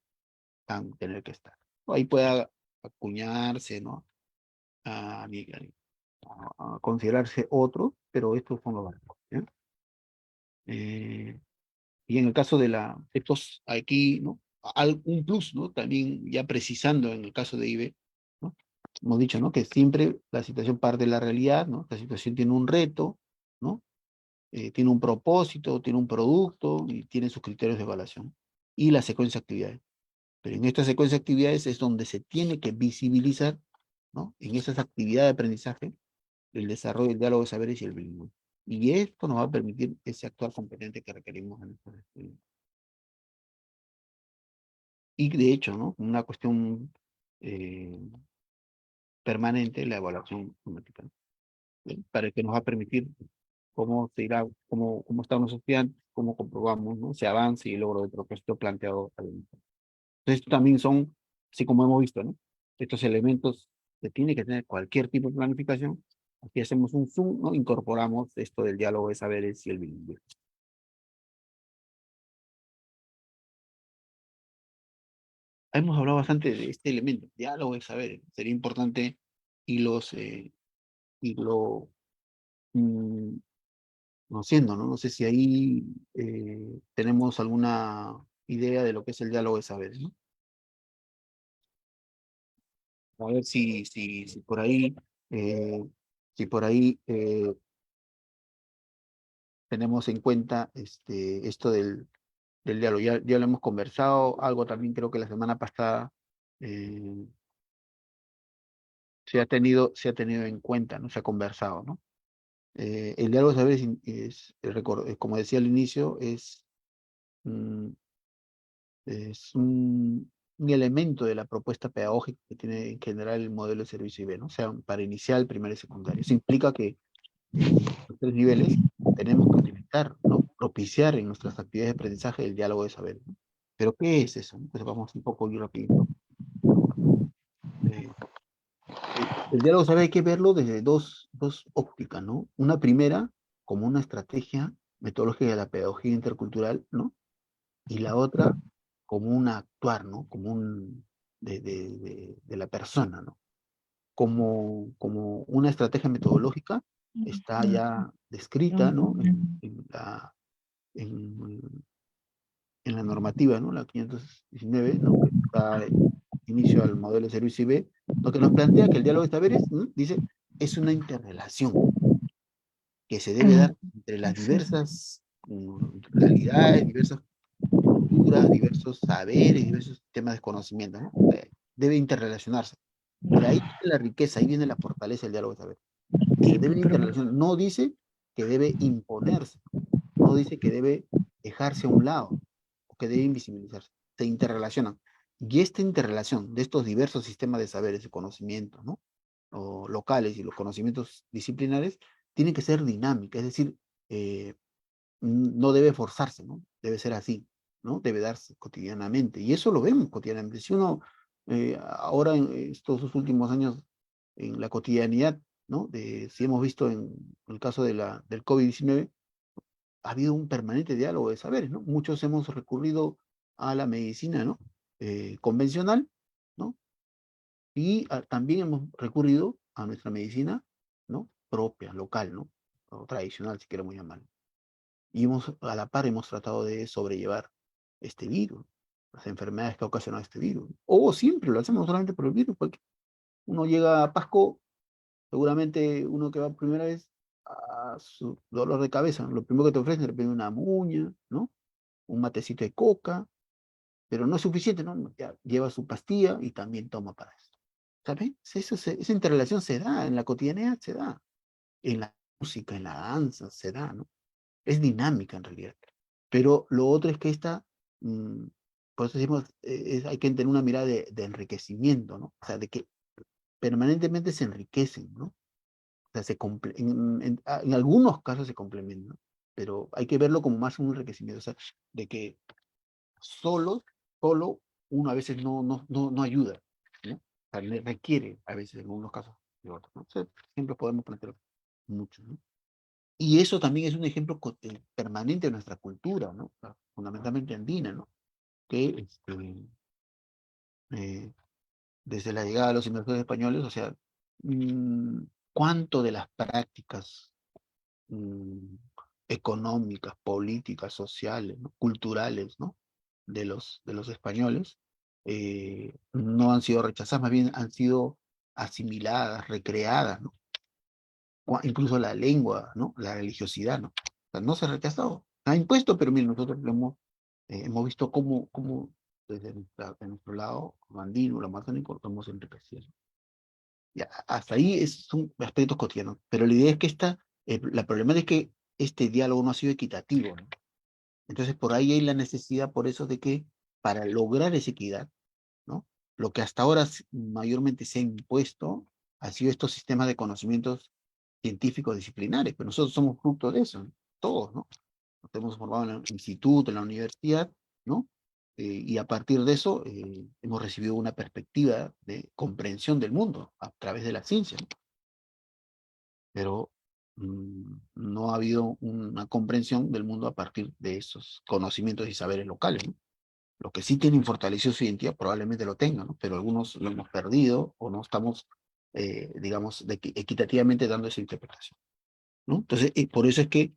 A: van a tener que estar. Ahí puede acuñarse, ¿no? A, a considerarse otro, pero estos son los básicos, ¿ya? Y en el caso de estos aquí, ¿no? Un plus, ¿no? También ya precisando en el caso de IBE, ¿no? Hemos dicho, ¿no? Que siempre la situación parte de la realidad, ¿no? La situación tiene un reto, ¿no? Tiene un propósito, tiene un producto y tiene sus criterios de evaluación. Y la secuencia de actividades. Pero en esta secuencia de actividades es donde se tiene que visibilizar, ¿no? En esas actividades de aprendizaje, el desarrollo del diálogo de saberes y el bilingüe. Y esto nos va a permitir ese actuar competente que requerimos en estos estudios. Y de hecho, ¿no? Una cuestión eh, permanente, la evaluación automática, ¿no? ¿Bien? Para que nos va a permitir cómo se irá, cómo están los estudiantes, cómo comprobamos, ¿no? Ese avance y logro del propósito planteado al inicio. Entonces, esto también son, así como hemos visto, ¿no? Estos elementos que tiene que tener cualquier tipo de planificación. Aquí hacemos un zoom, ¿no? Incorporamos esto del diálogo de saberes y el bilingüe. Hemos hablado bastante de este elemento, diálogo de saberes. Sería importante irlo mm, conociendo, ¿no? No sé si ahí tenemos alguna idea de lo que es el diálogo de saberes, ¿no? A ver si por ahí, eh, si por ahí tenemos en cuenta esto del diálogo. Ya lo hemos conversado, algo también creo que la semana pasada eh, se ha tenido en cuenta, ¿no? Se ha conversado, ¿no? El diálogo de saberes como decía al inicio, mm, es un elemento de la propuesta pedagógica que tiene en general el modelo de servicio IB, ¿no? O sea, para inicial, primaria y secundaria. Eso implica que los 3 niveles tenemos que utilizar, ¿no? Propiciar en nuestras actividades de aprendizaje el diálogo de saber, ¿no? Pero ¿qué es eso? Entonces vamos un poco ir rapidito. Eh, el diálogo de saber hay que verlo desde dos ópticas, ¿no? Una primera, como una estrategia metodológica de la pedagogía intercultural, ¿no? Y la otra como un actuar, ¿no? Como de la persona, ¿no? Como una estrategia metodológica está ya descrita, ¿no? En, en la normativa, ¿no? La 519, ¿no? Que da inicio al modelo de servicio IB, lo que nos plantea que el diálogo de saberes, ¿no? Dice, es una interrelación que se debe dar entre las diversas realidades, diversas culturas, diversos saberes, diversos temas de conocimiento, ¿no? Debe interrelacionarse. De ahí viene la riqueza, ahí viene la fortaleza del diálogo de saber. Que debe interrelacionar, no dice que debe imponerse, no dice que debe dejarse a un lado, o que debe invisibilizarse, se interrelacionan. Y esta interrelación de estos diversos sistemas de saberes, de conocimiento, ¿no? O locales y los conocimientos disciplinares, tiene que ser dinámica, es decir, eh, no debe forzarse, ¿no? Debe ser así, ¿no? Debe darse cotidianamente. Y eso lo vemos cotidianamente. Si uno, ahora en estos últimos años, en la cotidianidad, ¿no? Si hemos visto en el caso de del COVID-19, ha habido un permanente diálogo de saberes, ¿no? Muchos hemos recurrido a la medicina, ¿no? Convencional, ¿no? Y también hemos recurrido a nuestra medicina, ¿no? Propia, local, ¿no? O tradicional, si queremos llamarlo. Y a la par hemos tratado de sobrellevar este virus, las enfermedades que ha ocasionado este virus. O siempre lo hacemos solamente por el virus, porque uno llega a Pasco, seguramente uno que va por primera vez a su dolor de cabeza, ¿no? Lo primero que te ofrecen es de repente una muña, ¿no? Un matecito de coca, pero no es suficiente, ¿no? Ya lleva su pastilla y también toma para eso. ¿Sabes? Esa interrelación se da, en la cotidianidad se da, en la música, en la danza se da, ¿no? Es dinámica en realidad. Pero lo otro es que por eso decimos, hay que tener una mirada de enriquecimiento, ¿no? O sea, de que permanentemente se enriquecen, ¿no? O sea, en algunos casos se complementan, ¿no? Pero hay que verlo como más un enriquecimiento, o sea, de que solo, solo uno a veces no ayuda, ¿no? O sea, le requiere a veces en algunos casos de otros, ¿no? O sea, siempre podemos plantear mucho, ¿no? Y eso también es un ejemplo permanente de nuestra cultura, ¿no? Fundamentalmente andina, ¿no? Que eh, desde la llegada de los inversores españoles, o sea, mm, cuánto de las prácticas mm, económicas, políticas, sociales, ¿no? Culturales, ¿no? De los españoles, no han sido rechazadas, más bien han sido asimiladas, recreadas, ¿no? Incluso la lengua, ¿no? La religiosidad, ¿no? O sea, no se ha rechazado, ha impuesto, pero miren, nosotros hemos visto cómo desde de nuestro lado, lo andino, lo amazónico, lo hemos enriquecido. Ya, hasta ahí son aspectos cotidianos, pero la idea es que la problemática es que este diálogo no ha sido equitativo, ¿no? Entonces, por ahí hay la necesidad, por eso, de que para lograr esa equidad, ¿no? Lo que hasta ahora mayormente se ha impuesto ha sido estos sistemas de conocimientos científicos disciplinares, pero nosotros somos fruto de eso, ¿no? Todos, ¿no? Nos hemos formado en el instituto, en la universidad, ¿no? Y a partir de eso hemos recibido una perspectiva de comprensión del mundo a través de la ciencia, ¿no? Pero no ha habido una comprensión del mundo a partir de esos conocimientos y saberes locales, ¿no? Los que sí tienen fortalecido su identidad probablemente lo tengan, ¿no? Pero algunos lo hemos perdido o no estamos, digamos, equitativamente dando esa interpretación, ¿no? Entonces, por eso es que,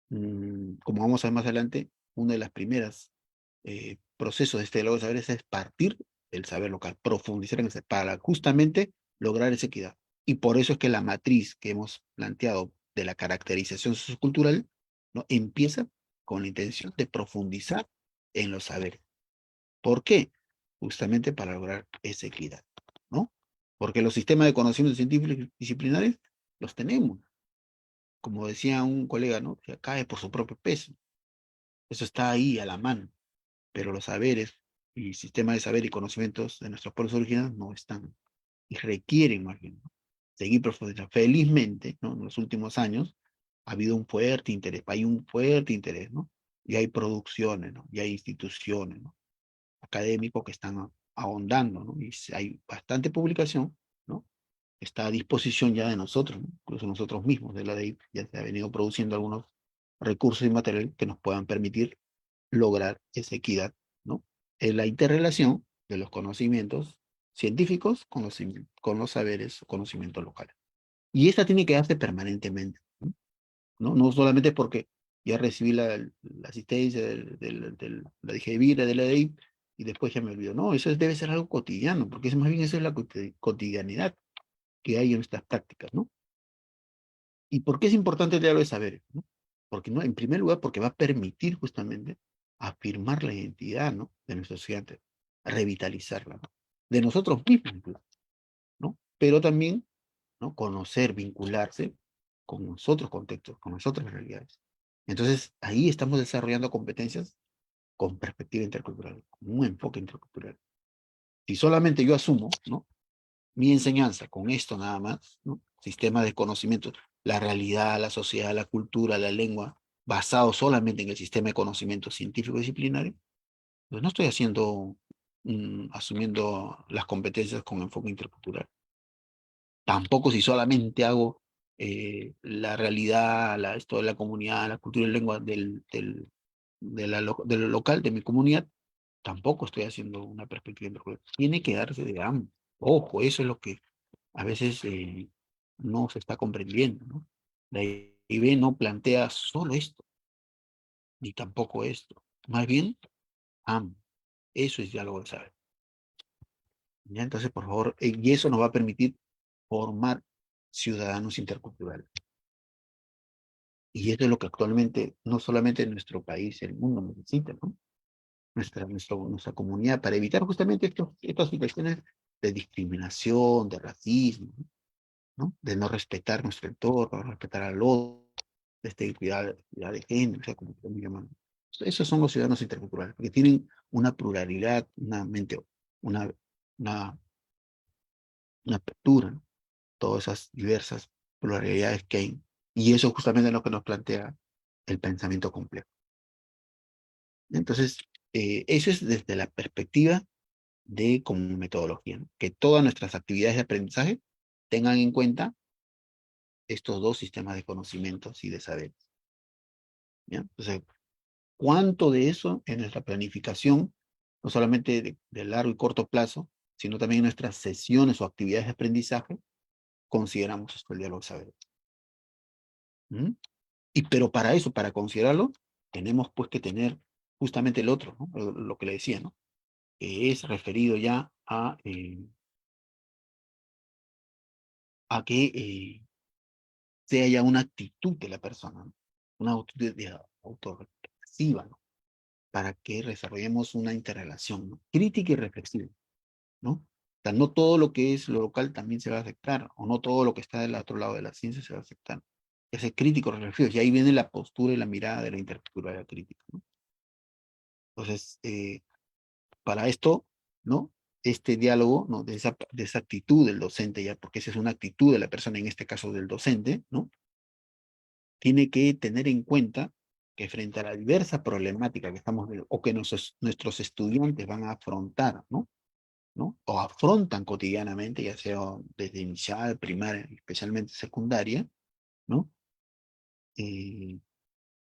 A: como vamos a ver más adelante, una de las primeras procesos de este diálogo de saberes es partir del saber local, profundizar en ese, para justamente lograr esa equidad. Y por eso es que la matriz que hemos planteado de la caracterización sociocultural, ¿no? Empieza con la intención de profundizar en los saberes. ¿Por qué? Justamente para lograr esa equidad, ¿no? Porque los sistemas de conocimientos científicos y disciplinares los tenemos. Como decía un colega, ¿no? Que cae por su propio peso. Eso está ahí a la mano, pero los saberes y sistemas de saber y conocimientos de nuestros pueblos originarios no están y requieren más bien, ¿no? Seguir profundizando. Felizmente, ¿no? En los últimos años ha habido un fuerte interés, hay un fuerte interés, ¿no? Y hay producciones, ¿no? Y hay instituciones, ¿no? Académicos que están ahondando, ¿no? Y hay bastante publicación, ¿no? Está a disposición ya de nosotros, ¿no? Incluso nosotros mismos de la DEIP ya se ha venido produciendo algunos recursos y material que nos puedan permitir lograr esa equidad, ¿no? En la interrelación de los conocimientos científicos con los saberes o conocimientos locales. Y esta tiene que darse permanentemente, ¿no? No solamente porque ya recibí la asistencia la dije vida de la ley y después ya me olvido. No, eso debe ser algo cotidiano, porque más bien eso es la cotidianidad que hay en estas prácticas, ¿no? ¿Y por qué es importante el diálogo de saberes, ¿no? Porque, ¿no? En primer lugar, porque va a permitir justamente afirmar la identidad, ¿no? De nuestros estudiantes, revitalizarla, ¿no? De nosotros mismos, incluso, ¿no? pero también, ¿no?, conocer, vincularse con nosotros contextos, con nosotras realidades. Entonces, ahí estamos desarrollando competencias con perspectiva intercultural, con un enfoque intercultural. Si solamente yo asumo, ¿no?, mi enseñanza con esto nada más, ¿no?, sistema de conocimientos, la realidad, la sociedad, la cultura, la lengua, basado solamente en el sistema de conocimiento científico disciplinario, pues no estoy asumiendo las competencias con enfoque intercultural. Tampoco si solamente hago la realidad, esto de la comunidad, la cultura y lengua de lo local, de mi comunidad, tampoco estoy haciendo una perspectiva intercultural. Tiene que darse de ambos. Ojo, eso es lo que a veces no se está comprendiendo, ¿no? La IB no plantea solo esto, ni tampoco esto. Más bien, ambos. Eso es diálogo de saber. ¿Ya? Entonces, por favor, y eso nos va a permitir formar ciudadanos interculturales. Y esto es lo que actualmente, no solamente en nuestro país, el mundo necesita, ¿no? Nuestra comunidad, para evitar justamente estas situaciones de discriminación, de racismo, ¿no? De no respetar nuestro entorno, no respetar al otro, de esta equidad de género, o sea, como queramos llamarlo. Esos son los ciudadanos interculturales, porque tienen una pluralidad, una mente, una, una, una apertura, ¿no?, todas esas diversas pluralidades que hay. Y eso justamente es lo que nos plantea el pensamiento complejo. Entonces, eso es desde la perspectiva de como metodología, ¿no?, que todas nuestras actividades de aprendizaje tengan en cuenta estos dos sistemas de conocimientos y de saberes, ¿ya? Entonces, ¿cuánto de eso en nuestra planificación, no solamente de largo y corto plazo, sino también en nuestras sesiones o actividades de aprendizaje, consideramos esto el diálogo de saberes? ¿Mm? Pero para eso, para considerarlo, tenemos pues que tener justamente el otro, ¿no?, lo que le decía, ¿no?, que es referido ya a que sea ya una actitud de la persona, ¿no?, una actitud autorreflexiva, ¿no?, para que desarrollemos una interrelación, ¿no?, crítica y reflexiva, ¿no? O sea, no todo lo que es lo local también se va a afectar, o no todo lo que está del otro lado de la ciencia se va a afectar. Ese crítico reflexivo, y ahí viene la postura y la mirada de la interculturalidad crítica, ¿no? Entonces, para esto, ¿no?, este diálogo, ¿no?, de esa actitud del docente, ya, porque esa es una actitud de la persona, en este caso del docente, ¿no?, tiene que tener en cuenta que frente a la diversa problemática que estamos viendo, o que nuestros estudiantes van a afrontar, ¿no?, o afrontan cotidianamente, ya sea desde inicial, primaria, especialmente secundaria, ¿no?, eh,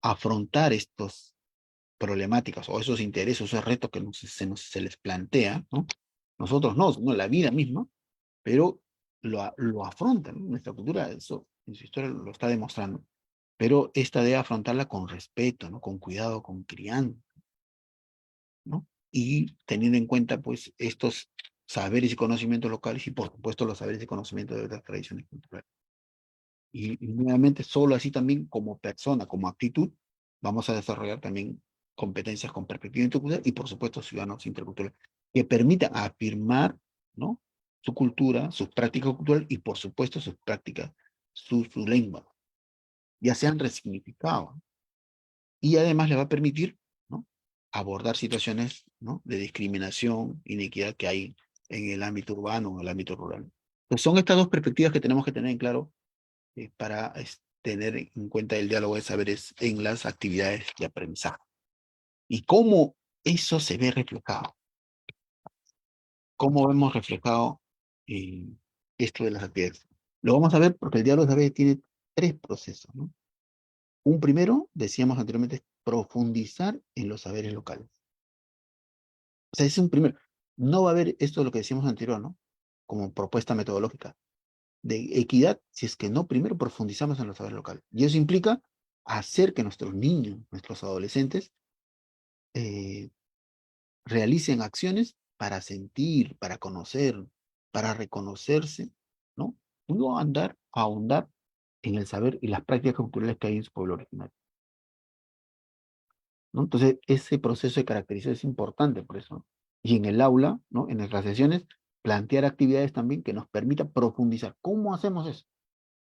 A: afrontar estos problemáticas o esos intereses, esos retos que se les plantea, ¿no? Nosotros no, la vida misma, pero lo afrontan, ¿no? Nuestra cultura, eso en su historia lo está demostrando. Pero esta de afrontarla con respeto, ¿no?, con cuidado, con crianza, ¿no? Y teniendo en cuenta, pues, estos saberes y conocimientos locales y, por supuesto, los saberes y conocimientos de otras tradiciones culturales. Y nuevamente, solo así también como persona, como actitud, vamos a desarrollar también competencias con perspectiva intercultural y, por supuesto, ciudadanos interculturales, que permitan afirmar, ¿no?, su cultura, sus prácticas culturales y, por supuesto, sus prácticas, su lengua, ya sean resignificados. Y además le va a permitir, ¿no?, abordar situaciones, ¿no?, de discriminación, inequidad que hay en el ámbito urbano o en el ámbito rural. Pues son estas dos perspectivas que tenemos que tener en claro para tener en cuenta el diálogo de saberes en las actividades de aprendizaje. Y cómo eso se ve reflejado, cómo vemos reflejado esto de las actividades. Lo vamos a ver porque el diálogo de saberes tiene tres procesos, ¿no? Un primero, decíamos anteriormente, es profundizar en los saberes locales. O sea, es un primero. No va a haber esto de lo que decíamos anterior, ¿no?, como propuesta metodológica de equidad, si es que no primero profundizamos en los saberes locales. Y eso implica hacer que nuestros niños, nuestros adolescentes, eh, realicen acciones para sentir, para conocer, para reconocerse, ¿no? No ahondar en el saber y las prácticas culturales que hay en su pueblo originario, ¿no? Entonces, ese proceso de caracterización es importante por eso, ¿no? Y en el aula, ¿no?, en nuestras sesiones, plantear actividades también que nos permita profundizar. ¿Cómo hacemos eso?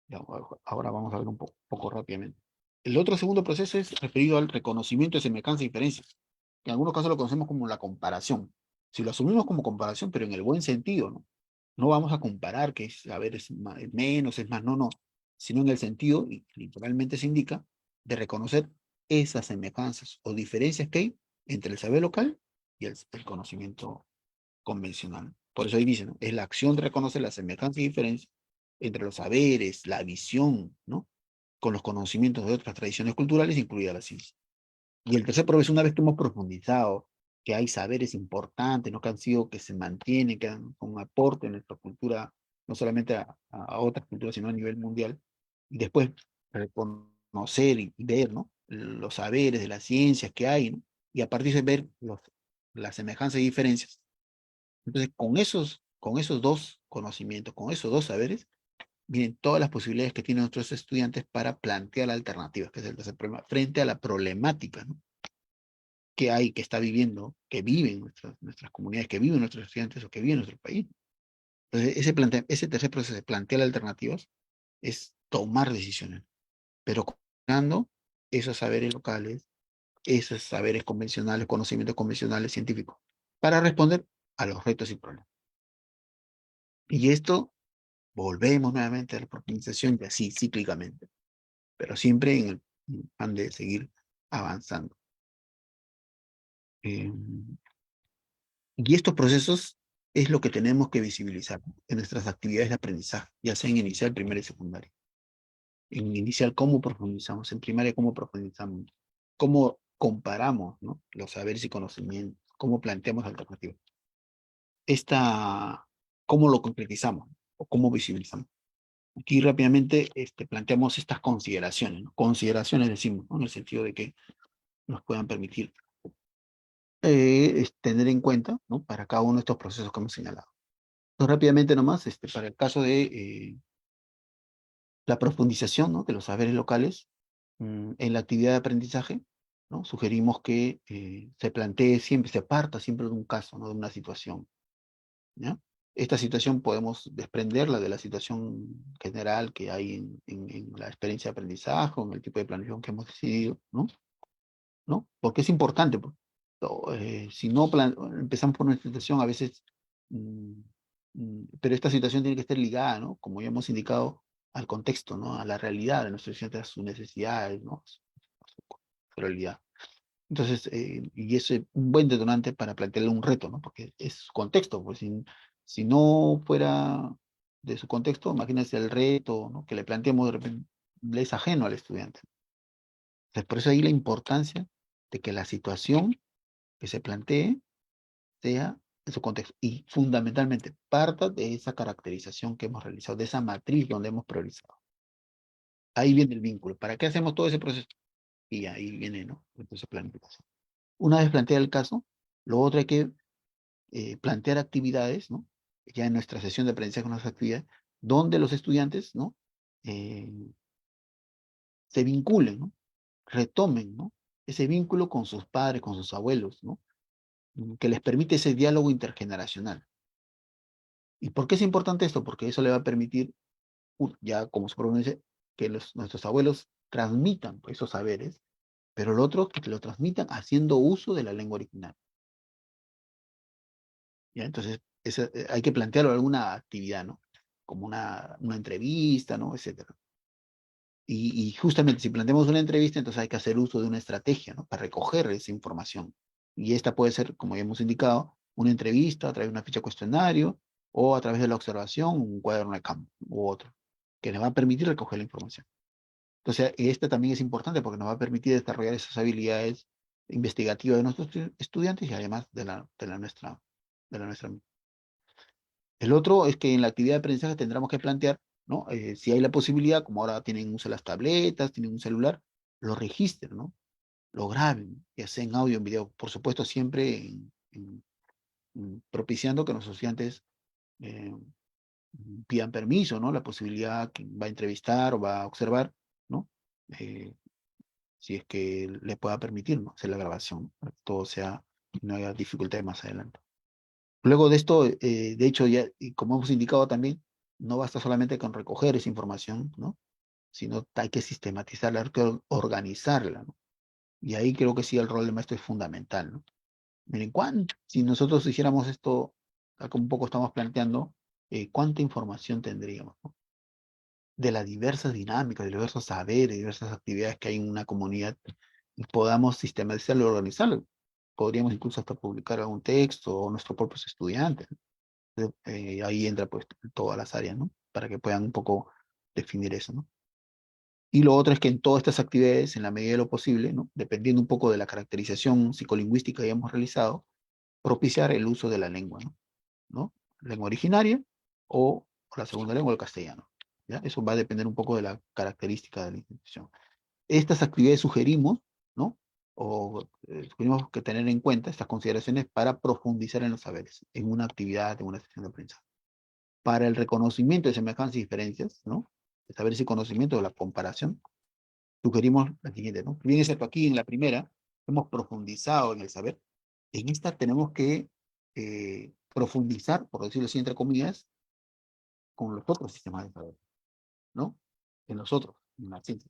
A: Ya, ahora vamos a ver un poco rápidamente. El otro segundo proceso es referido al reconocimiento de semejanzas y diferencias. En algunos casos lo conocemos como la comparación. Si lo asumimos como comparación, pero en el buen sentido, ¿no? No vamos a comparar que es, a ver, es menos, es más, no, no, sino en el sentido, y literalmente se indica, de reconocer esas semejanzas o diferencias que hay entre el saber local y el conocimiento convencional. Por eso ahí dice, ¿no? Es la acción de reconocer las semejanzas y diferencias entre los saberes, la visión, ¿no? Con los conocimientos de otras tradiciones culturales, incluida la ciencia. Y el tercer proceso, una vez que hemos profundizado, que hay saberes importantes, ¿no? Que han sido, que se mantienen, que dan un aporte en nuestra cultura, no solamente a otras culturas, sino a nivel mundial, y después reconocer y ver, ¿no? Los saberes de las ciencias que hay, ¿no? Y a partir de ver las semejanzas y diferencias. Entonces, con esos dos conocimientos, con esos dos saberes, vienen todas las posibilidades que tienen nuestros estudiantes para plantear alternativas, que es el tercer problema, frente a la problemática, ¿no? Que hay, que está viviendo, que viven nuestras comunidades, que viven nuestros estudiantes o que viven nuestro país. Entonces, ese tercer proceso de plantear alternativas es tomar decisiones, pero combinando esos saberes locales, esos saberes convencionales, conocimientos convencionales científicos, para responder a los retos y problemas. Y esto, volvemos nuevamente a la profundización y así cíclicamente, pero siempre en el plan de seguir avanzando. Eh, y estos procesos es lo que tenemos que visibilizar en nuestras actividades de aprendizaje, ya sea en inicial, primaria y secundaria. En inicial, cómo profundizamos, en primaria, cómo profundizamos, cómo comparamos, ¿no? Los saberes y conocimientos, cómo planteamos alternativas. Cómo lo concretizamos o cómo visibilizamos. Aquí rápidamente planteamos estas consideraciones, ¿no? Consideraciones decimos, ¿no? En el sentido de que nos puedan permitir tener en cuenta, ¿no? Para cada uno de estos procesos que hemos señalado. Entonces, rápidamente nomás, para el caso de la profundización, ¿no? De los saberes locales en la actividad de aprendizaje, ¿no? Sugerimos que se plantee siempre, se parta siempre de un caso, ¿no? De una situación, ¿ya? Esta situación podemos desprenderla de la situación general que hay en la experiencia de aprendizaje o en el tipo de planificación que hemos decidido, ¿no? ¿No? Porque es importante. Si no empezamos por una situación, a veces, mm, pero esta situación tiene que estar ligada, ¿no? Como ya hemos indicado, al contexto, ¿no? A la realidad de nuestros estudiantes, a sus necesidades, ¿no? A su realidad. Entonces, y es un buen detonante para plantearle un reto, ¿no? Porque es su contexto, pues si no fuera de su contexto, imagínense el reto, ¿no? Que le planteemos de repente, le es ajeno al estudiante. Entonces, por eso ahí la importancia de que la situación que se plantee sea en su contexto y fundamentalmente parta de esa caracterización que hemos realizado, de esa matriz donde hemos priorizado. Ahí viene el vínculo. ¿Para qué hacemos todo ese proceso? Y ahí viene, ¿no? Entonces, planificación. Una vez plantea el caso, lo otro hay que plantear actividades, ¿no? Ya en nuestra sesión de aprendizaje con las actividades, donde los estudiantes, ¿no? Eh, se vinculen, ¿no? Retomen, ¿no? Ese vínculo con sus padres, con sus abuelos, ¿no? Que les permite ese diálogo intergeneracional. ¿Y por qué es importante esto? Porque eso le va a permitir, ya como su propio dice, que nuestros abuelos transmitan esos saberes, pero lo otro, que lo transmitan haciendo uso de la lengua original. ¿Ya? Entonces, hay que plantearlo en alguna actividad, ¿no? Como una entrevista, ¿no? Etcétera. Y justamente si planteamos una entrevista, entonces hay que hacer uso de una estrategia, ¿no? Para recoger esa información. Y esta puede ser, como ya hemos indicado, una entrevista a través de una ficha cuestionario o a través de la observación, un cuaderno de campo u otro, que nos va a permitir recoger la información. Entonces, este también es importante porque nos va a permitir desarrollar esas habilidades investigativas de nuestros estudiantes y además de la nuestra. El otro es que en la actividad de aprendizaje tendremos que plantear, ¿no? Si hay la posibilidad, como ahora tienen uso las tabletas, tienen un celular, lo registren, ¿no? Lo graben, ya sea en audio, en video, por supuesto, siempre propiciando que los estudiantes eh, pidan permiso, ¿no? La posibilidad que va a entrevistar o va a observar, ¿no? Eh, si es que le pueda permitir, ¿no? Hacer la grabación, ¿no? Para que todo sea, no haya dificultades más adelante. Luego de esto, de hecho, ya, y como hemos indicado también, no basta solamente con recoger esa información, ¿no? Sino hay que sistematizarla, hay que organizarla, ¿no? Y ahí creo que sí el rol del maestro es fundamental, ¿no? Miren, si nosotros hiciéramos esto, tal como un poco estamos planteando, ¿cuánta información tendríamos, ¿no? De las diversas dinámicas, de los diversos saberes, diversas actividades que hay en una comunidad, y podamos sistematizarlo y organizarlo. Podríamos incluso hasta publicar algún texto o nuestros propios estudiantes, ¿no? Ahí entra pues todas las áreas, ¿no? Para que puedan un poco definir eso, ¿no? Y lo otro es que en todas estas actividades, en la medida de lo posible, ¿no? Dependiendo un poco de la caracterización psicolingüística que hayamos realizado, propiciar el uso de la lengua, ¿no? ¿No? Lengua originaria o la segunda lengua, el castellano. ¿Ya? Eso va a depender un poco de la característica de la institución. Estas actividades sugerimos, ¿no? Sugerimos que tener en cuenta estas consideraciones para profundizar en los saberes, en una actividad, en una sesión de aprendizaje. Para el reconocimiento de semejanzas y diferencias, ¿no? De saberes y conocimiento de la comparación, sugerimos la siguiente, ¿no? Bien es cierto, aquí en la primera hemos profundizado en el saber, en esta tenemos que profundizar, por decirlo así, entre comillas, con los otros sistemas de saber, ¿no? En los otros, en la ciencia.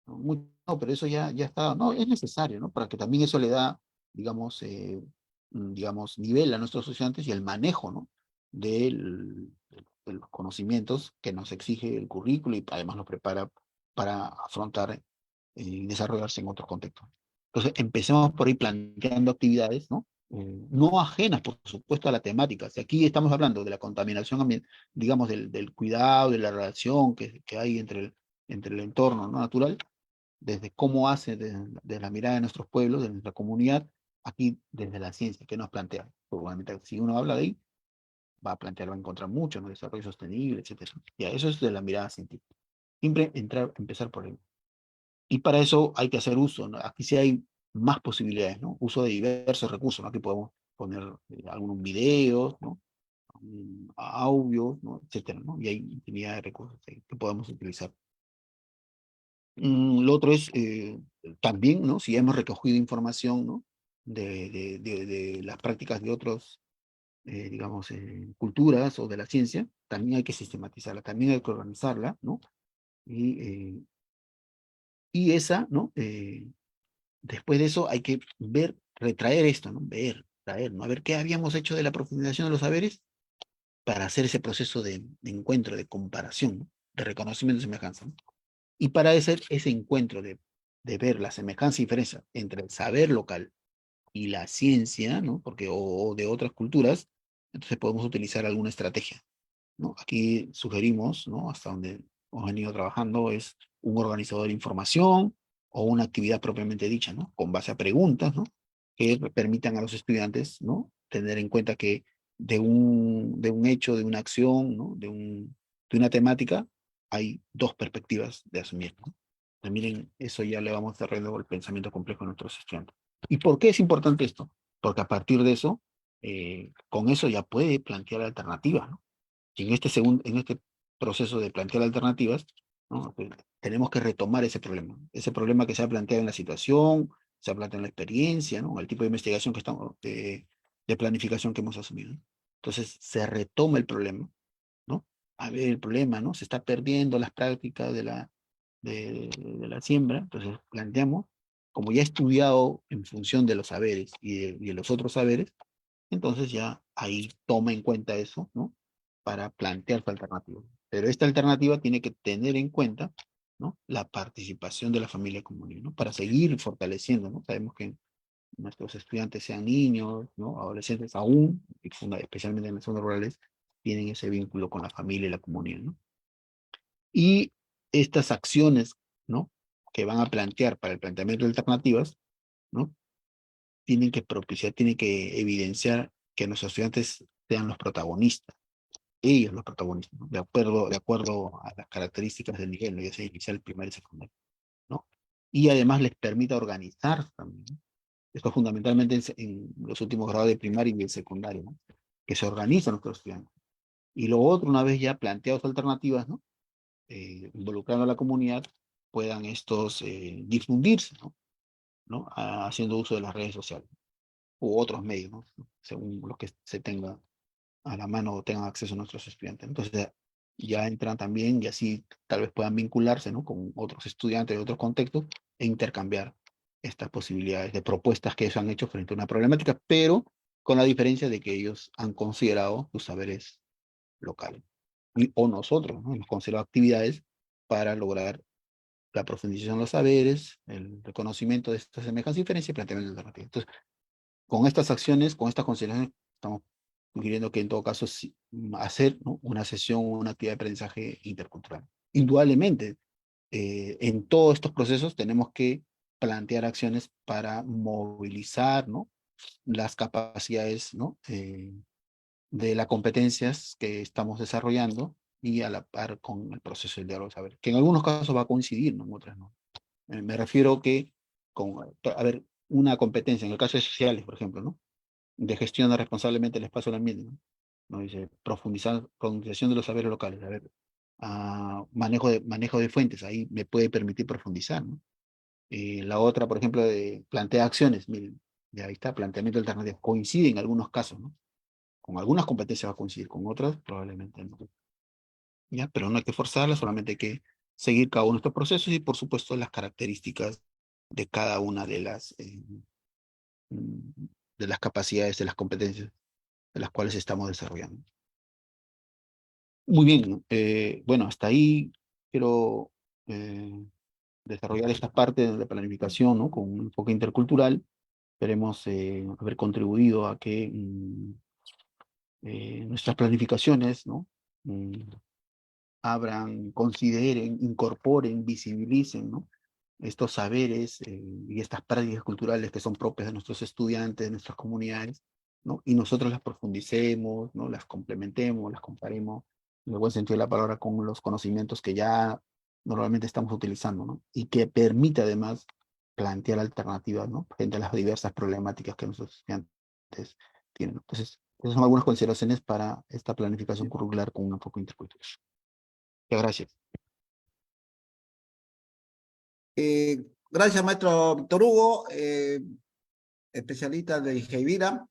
A: ¿No? No, pero eso ya está, no, es necesario, ¿no? Para que también eso le da, digamos, digamos, nivel a nuestros estudiantes y el manejo, ¿no? De los conocimientos que nos exige el currículo y además nos prepara para afrontar y desarrollarse en otros contextos. Entonces, empecemos por ahí planteando actividades, ¿no? No ajenas, por supuesto, a la temática. Si aquí estamos hablando de la contaminación ambiental, digamos, del cuidado, de la relación que hay entre el entorno, ¿no? Natural, desde cómo hace, desde la mirada de nuestros pueblos, de nuestra comunidad, aquí desde la ciencia, que nos plantea. Probablemente, si uno habla de ahí, va a plantear, va a encontrar mucho, ¿no? Desarrollo sostenible, etcétera. Ya, eso es de la mirada científica. Siempre empezar por ahí. Y para eso hay que hacer uso, ¿no? Aquí sí hay más posibilidades, ¿no? Uso de diversos recursos, ¿no? Aquí podemos poner algunos videos, ¿no? Audios, ¿no? Etcétera, ¿no? Y hay infinidad de recursos ahí que podemos utilizar. Lo otro es también, ¿no? Si hemos recogido información, ¿no? De las prácticas de otros, digamos, culturas o de la ciencia, también hay que sistematizarla, también hay que organizarla, ¿no? Y esa, ¿no? Después de eso hay que ver, retraer esto, ¿no? Ver, traer, ¿no? A ver qué habíamos hecho de la profundización de los saberes para hacer ese proceso de encuentro, de comparación, ¿no? De reconocimiento de semejanza, ¿no? Y para ese encuentro de ver la semejanza y diferencia entre el saber local y la ciencia, ¿no? Porque, o de otras culturas, entonces podemos utilizar alguna estrategia, ¿no? Aquí sugerimos, ¿no? Hasta donde hemos venido trabajando es un organizador de información o una actividad propiamente dicha, ¿no? Con base a preguntas, ¿no? Que permitan a los estudiantes, ¿no? Tener en cuenta que de un hecho, de una acción, ¿no? De una temática, hay dos perspectivas de asumir, ¿no? Entonces, miren, eso ya le vamos desarrollando el pensamiento complejo a nuestros estudiantes. ¿Y por qué es importante esto? Porque a partir de eso, con eso ya puede plantear alternativas, ¿no? Y en este proceso de plantear alternativas, ¿no? Pues, tenemos que retomar ese problema que se ha planteado en la situación, se ha planteado en la experiencia, ¿no? El tipo de investigación que estamos, de planificación que hemos asumido, ¿no? Entonces, se retoma el problema, ¿no? A ver, el problema, ¿no? Se está perdiendo las prácticas de la siembra, entonces planteamos, como ya he estudiado en función de los saberes y de los otros saberes, entonces ya ahí toma en cuenta eso, ¿no? Para plantear su alternativa. Pero esta alternativa tiene que tener en cuenta, ¿no? La participación de la familia comunitaria, ¿no? Para seguir fortaleciendo, ¿no? Sabemos que nuestros estudiantes sean niños, ¿no? Adolescentes aún, y especialmente en las zonas rurales, tienen ese vínculo con la familia y la comunidad, ¿no? Y estas acciones, ¿no? Que van a plantear para el planteamiento de alternativas, ¿no? Tienen que evidenciar que nuestros estudiantes sean los protagonistas, ellos los protagonistas, ¿no? De acuerdo a las características del nivel, ¿no? Ya sea inicial, primario y secundario, ¿no? Y además les permita organizar también, ¿no? Esto fundamentalmente en los últimos grados de primaria y de secundario, ¿no? Que se organizan nuestros estudiantes. Y lo otro, una vez ya planteadas alternativas, ¿no? Involucrando a la comunidad, puedan estos difundirse, ¿no? ¿No? Haciendo uso de las redes sociales. u otros medios, ¿no? Según lo que se tenga a la mano o tengan acceso a nuestros estudiantes. Entonces, ya entran también y así tal vez puedan vincularse, ¿no? Con otros estudiantes de otros contextos e intercambiar estas posibilidades de propuestas que ellos han hecho frente a una problemática, pero con la diferencia de que ellos han considerado sus saberes locales. O nosotros, ¿no? Hemos considerado actividades para lograr la profundización de los saberes, el reconocimiento de estas semejanzas, diferencias y planteamiento alternativo. Entonces, con estas acciones, con estas consideraciones, estamos sugiriendo que en todo caso sí, hacer, ¿no? Una sesión, una actividad de aprendizaje intercultural. Indudablemente, en todos estos procesos tenemos que plantear acciones para movilizar, ¿no? Las capacidades, ¿no? De las competencias que estamos desarrollando y a la par con el proceso del diálogo de saber, que en algunos casos va a coincidir, ¿no? En otras no. Me refiero que, a ver, una competencia, en el caso de sociales, por ejemplo, ¿no? De gestiona responsablemente el espacio del ambiente, ¿no? ¿No? Dice, profundización de los saberes locales, a ver, manejo de fuentes, ahí me puede permitir profundizar, ¿no? La otra, por ejemplo, de plantea acciones, miren, y ahí está, planteamiento alternativo, coincide en algunos casos, ¿no? Con algunas competencias va a coincidir, con otras probablemente no. ¿Ya? Pero no hay que forzarlas, solamente hay que seguir cada uno de estos procesos y, por supuesto, las características de cada una de las capacidades, de las competencias de las cuales estamos desarrollando. Muy bien, bueno, hasta ahí quiero desarrollar esta parte de la planificación, ¿no? Con un enfoque intercultural. Esperemos haber contribuido a que nuestras planificaciones, ¿no? Abran, consideren, incorporen, visibilicen, ¿no? Estos saberes y estas prácticas culturales que son propias de nuestros estudiantes, de nuestras comunidades, ¿no? Y nosotros las profundicemos, ¿no? Las complementemos, las comparemos, en el buen sentido de la palabra, con los conocimientos que ya normalmente estamos utilizando, ¿no? Y que permite además plantear alternativas, ¿no? Frente a las diversas problemáticas que nuestros estudiantes tienen. Entonces, esas son algunas consideraciones para esta planificación curricular con un enfoque intercultural. Muchas gracias.
B: Gracias, maestro Víctor Hugo, especialista de Ingeivira.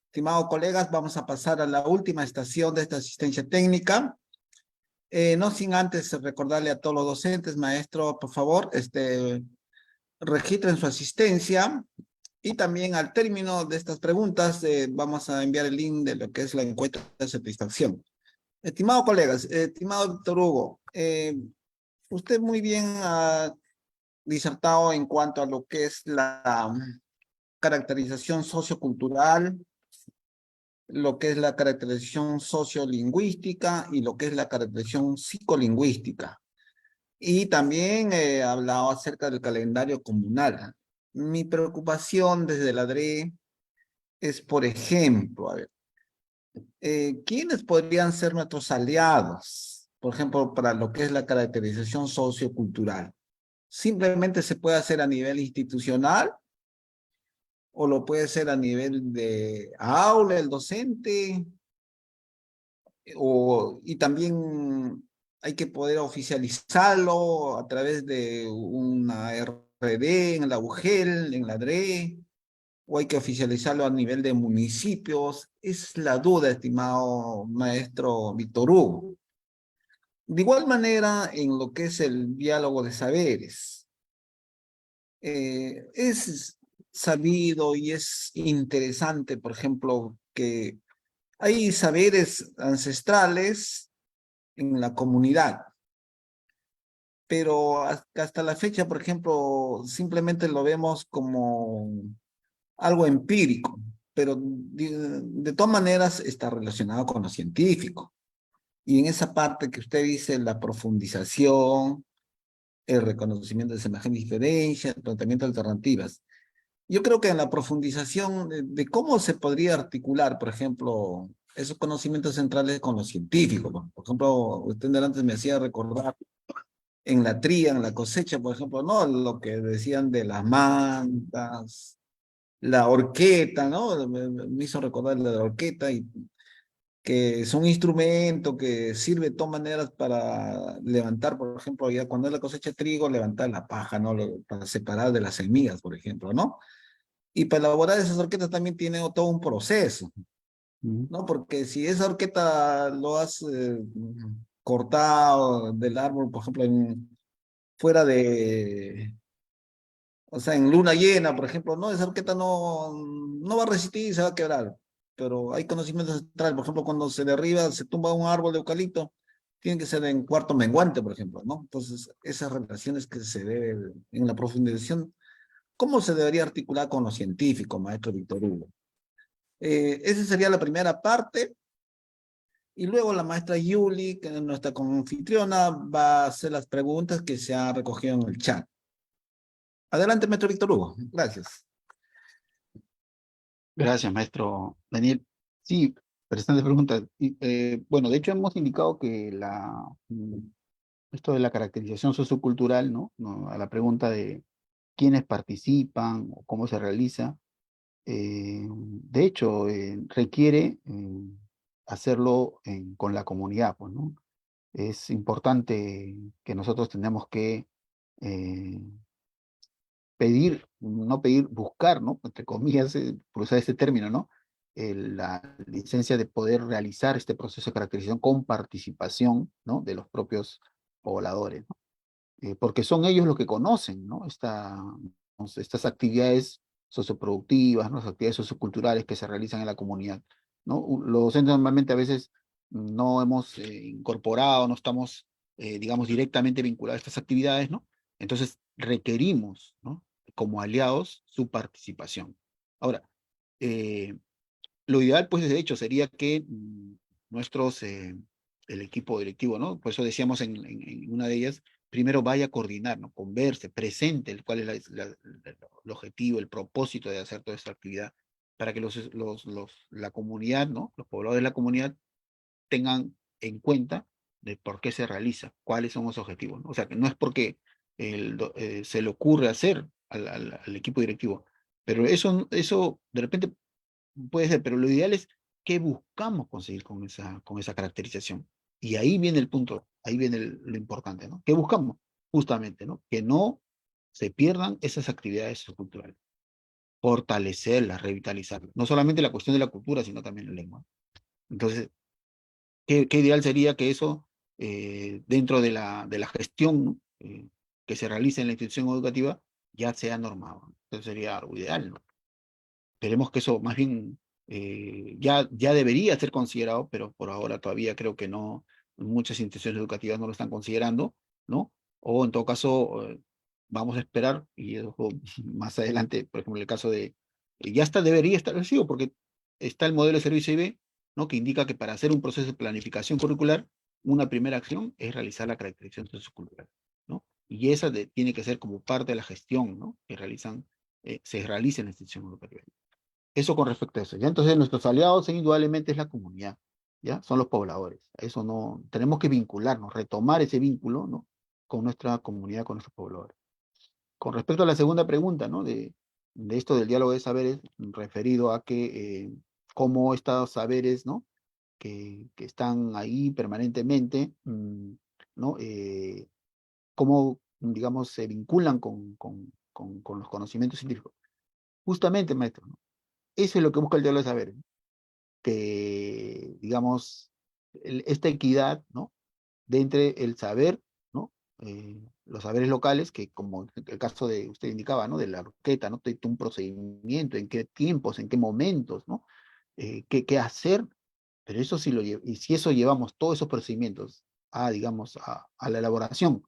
B: Estimados colegas, vamos a pasar a la última estación de esta asistencia técnica. No sin antes recordarle a todos los docentes, maestro, por favor, registren su asistencia y también al término de estas preguntas vamos a enviar el link de lo que es la encuesta de satisfacción. Estimados colegas, estimado Víctor Hugo, usted muy bien ha disertado en cuanto a lo que es la caracterización sociocultural, lo que es la caracterización sociolingüística y lo que es la caracterización psicolingüística. Y también he hablado acerca del calendario comunal. Mi preocupación desde la DRE es, por ejemplo, a ver, ¿quiénes podrían ser nuestros aliados? Por ejemplo, para lo que es la caracterización sociocultural. ¿Simplemente se puede hacer a nivel institucional? ¿O lo puede hacer a nivel de aula, el docente? Y también hay que poder oficializarlo a través de una RD en la UGEL, en la DRE, o hay que oficializarlo a nivel de municipios. Es la duda, estimado maestro Víctor Hugo. De igual manera, en lo que es el diálogo de saberes, es sabido y es interesante, por ejemplo, que hay saberes ancestrales en la comunidad, pero hasta la fecha, por ejemplo, simplemente lo vemos como algo empírico, pero de todas maneras está relacionado con lo científico. Y en esa parte que usted dice, la profundización, el reconocimiento de semejanza y diferencia, el planteamiento de alternativas. Yo creo que en la profundización de cómo se podría articular, por ejemplo, esos conocimientos centrales con los científicos, ¿no? Por ejemplo, usted antes me hacía recordar en la tría, en la cosecha, por ejemplo, ¿no? Lo que decían de las mantas, la horqueta, ¿no? Me hizo recordar la horqueta y que es un instrumento que sirve de todas maneras para levantar, por ejemplo, ya cuando es la cosecha de trigo, levantar la paja, ¿no? Para separar de las semillas, por ejemplo, ¿no? Y para elaborar esas horquetas también tiene todo un proceso,
A: Ujú.
B: ¿no? Porque si esa horqueta lo has cortado del árbol, por ejemplo, fuera de, o sea, en luna llena, por ejemplo, no, esa horqueta no va a resistir, se va a quebrar. Pero hay conocimientos ancestrales, por ejemplo, cuando se derriba, se tumba un árbol de eucalipto, tiene que ser en cuarto menguante, por ejemplo, ¿no? Entonces, esas relaciones que se debe en la profundización, ¿cómo se debería articular con los científicos, maestro Víctor Hugo? Esa sería la primera parte. Y luego la maestra Yuli, que es nuestra anfitriona, va a hacer las preguntas que se han recogido en el chat. Adelante, maestro Víctor Hugo. Gracias.
A: Gracias, maestro Daniel. Sí, interesante pregunta. Bueno, de hecho hemos indicado que esto de la caracterización sociocultural, ¿no? A la pregunta de quiénes participan o cómo se realiza, de hecho, requiere hacerlo con la comunidad, pues, ¿no? Es importante que nosotros tenemos que eh, pedir, no pedir, buscar, ¿no? Entre comillas, por usar este término, ¿no? La licencia de poder realizar este proceso de caracterización con participación, ¿no? De los propios pobladores, ¿no? Porque son ellos los que conocen, ¿no? Estas actividades socioproductivas, ¿no? Las actividades socioculturales que se realizan en la comunidad, ¿no? Los docentes normalmente a veces no hemos incorporado, no estamos, digamos, directamente vinculados a estas actividades, ¿no? Entonces requerimos, ¿no? Como aliados su participación. Ahora, eh, lo ideal, pues, de hecho, sería que nuestros, el equipo directivo, ¿no? Por eso decíamos en una de ellas, primero vaya a coordinar, ¿no? Converse, presente cuál es el objetivo, el propósito de hacer toda esta actividad, para que la comunidad, ¿no? Los pobladores de la comunidad tengan en cuenta de por qué se realiza, cuáles son los objetivos, ¿no? O sea, que no es porque se le ocurre hacer al equipo directivo, pero eso de repente puede ser, pero lo ideal es qué buscamos conseguir con esa caracterización. Y ahí viene el punto, ahí viene lo importante, ¿no? ¿Qué buscamos? Justamente, ¿no? Que no se pierdan esas actividades culturales, fortalecerlas, revitalizarlas. No solamente la cuestión de la cultura, sino también la lengua. Entonces, qué ideal sería que eso, dentro de la gestión, ¿no? Que se realice en la institución educativa, ya sea normado, ¿no? Eso sería algo ideal, ¿no? Esperemos que eso más bien ya debería ser considerado, pero por ahora todavía creo que no, muchas instituciones educativas no lo están considerando, ¿no? O en todo caso, vamos a esperar, y eso más adelante, por ejemplo, en el caso de, ya está, debería estar establecido, porque está el modelo de servicio IB, ¿no? Que indica que para hacer un proceso de planificación curricular, una primera acción es realizar la caracterización sociocultural, ¿no? Y esa tiene que ser como parte de la gestión, ¿no? Que se realiza en la institución educativa. Eso con respecto a eso, ¿ya? Entonces, nuestros aliados indudablemente es la comunidad, ¿ya? Son los pobladores. A eso no, tenemos que vincularnos, retomar ese vínculo, ¿no? Con nuestra comunidad, con nuestros pobladores. Con respecto a la segunda pregunta, ¿no? De esto del diálogo de saberes, referido a que cómo estos saberes, ¿no? Que están ahí permanentemente, ¿no? Cómo, digamos, se vinculan con los conocimientos científicos. Justamente, maestro, ¿no? Eso es lo que busca el diálogo de saberes, que, digamos, esta equidad, ¿no? De entre el saber, ¿no? Los saberes locales, que como el caso de usted indicaba, ¿no? De la roqueta, ¿no? De un procedimiento, en qué tiempos, en qué momentos, ¿no? Qué hacer, pero eso sí y si eso llevamos todos esos procedimientos a, digamos, a la elaboración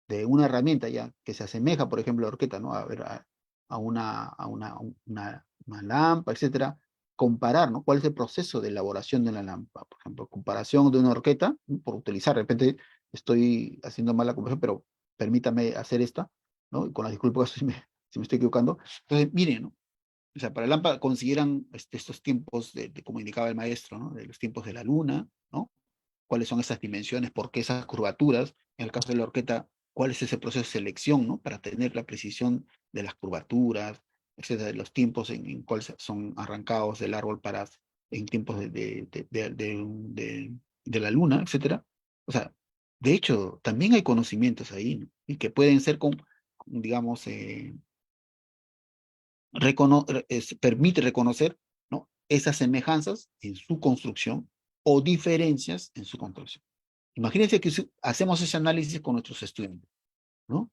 A: de una herramienta ya que se asemeja, por ejemplo, a la horqueta, ¿no? A ver, una lámpara, etcétera, comparar, ¿no? ¿Cuál es el proceso de elaboración de una lámpara? Por ejemplo, comparación de una horqueta, ¿no? Por utilizar, de repente estoy haciendo mal la comparación, pero permítame hacer esta, ¿no? Y con las disculpas si me estoy equivocando. Entonces, miren, ¿no? O sea, para lámpara consideran estos tiempos como indicaba el maestro, ¿no? De los tiempos de la luna, ¿no? Cuáles son esas dimensiones, por qué esas curvaturas, en el caso de la horqueta, cuál es ese proceso de selección, ¿no? Para tener la precisión de las curvaturas, etcétera, de los tiempos en cuáles son arrancados del árbol para, en tiempos de la luna, etcétera. O sea, de hecho, también hay conocimientos ahí, ¿no? Y que pueden ser, digamos, permite reconocer, ¿no?, esas semejanzas en su construcción o diferencias en su construcción. Imagínense que hacemos ese análisis con nuestros estudiantes, ¿no?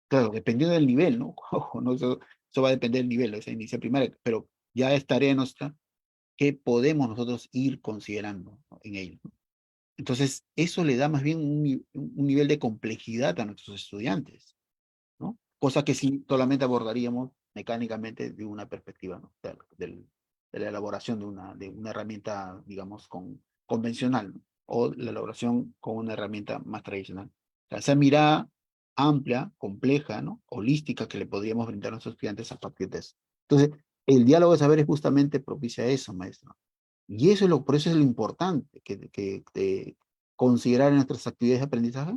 A: Claro, dependiendo del nivel, ¿no? Ojo, ¿no? Eso va a depender del nivel, esa inicia primaria, pero ya es tarea nuestra que podemos nosotros ir considerando, ¿no?, en ello, ¿no? Entonces, eso le da más bien un nivel de complejidad a nuestros estudiantes, ¿no? Cosa que sí solamente abordaríamos mecánicamente de una perspectiva, ¿no?, de la elaboración de una herramienta, digamos, convencional, ¿no?, o la elaboración con una herramienta más tradicional. O sea, esa mirada amplia, compleja, ¿no?, holística que le podríamos brindar a nuestros estudiantes a partir de eso. Entonces, el diálogo de saberes justamente propicia eso, maestro. Y eso es por eso es lo importante que considerar en nuestras actividades de aprendizaje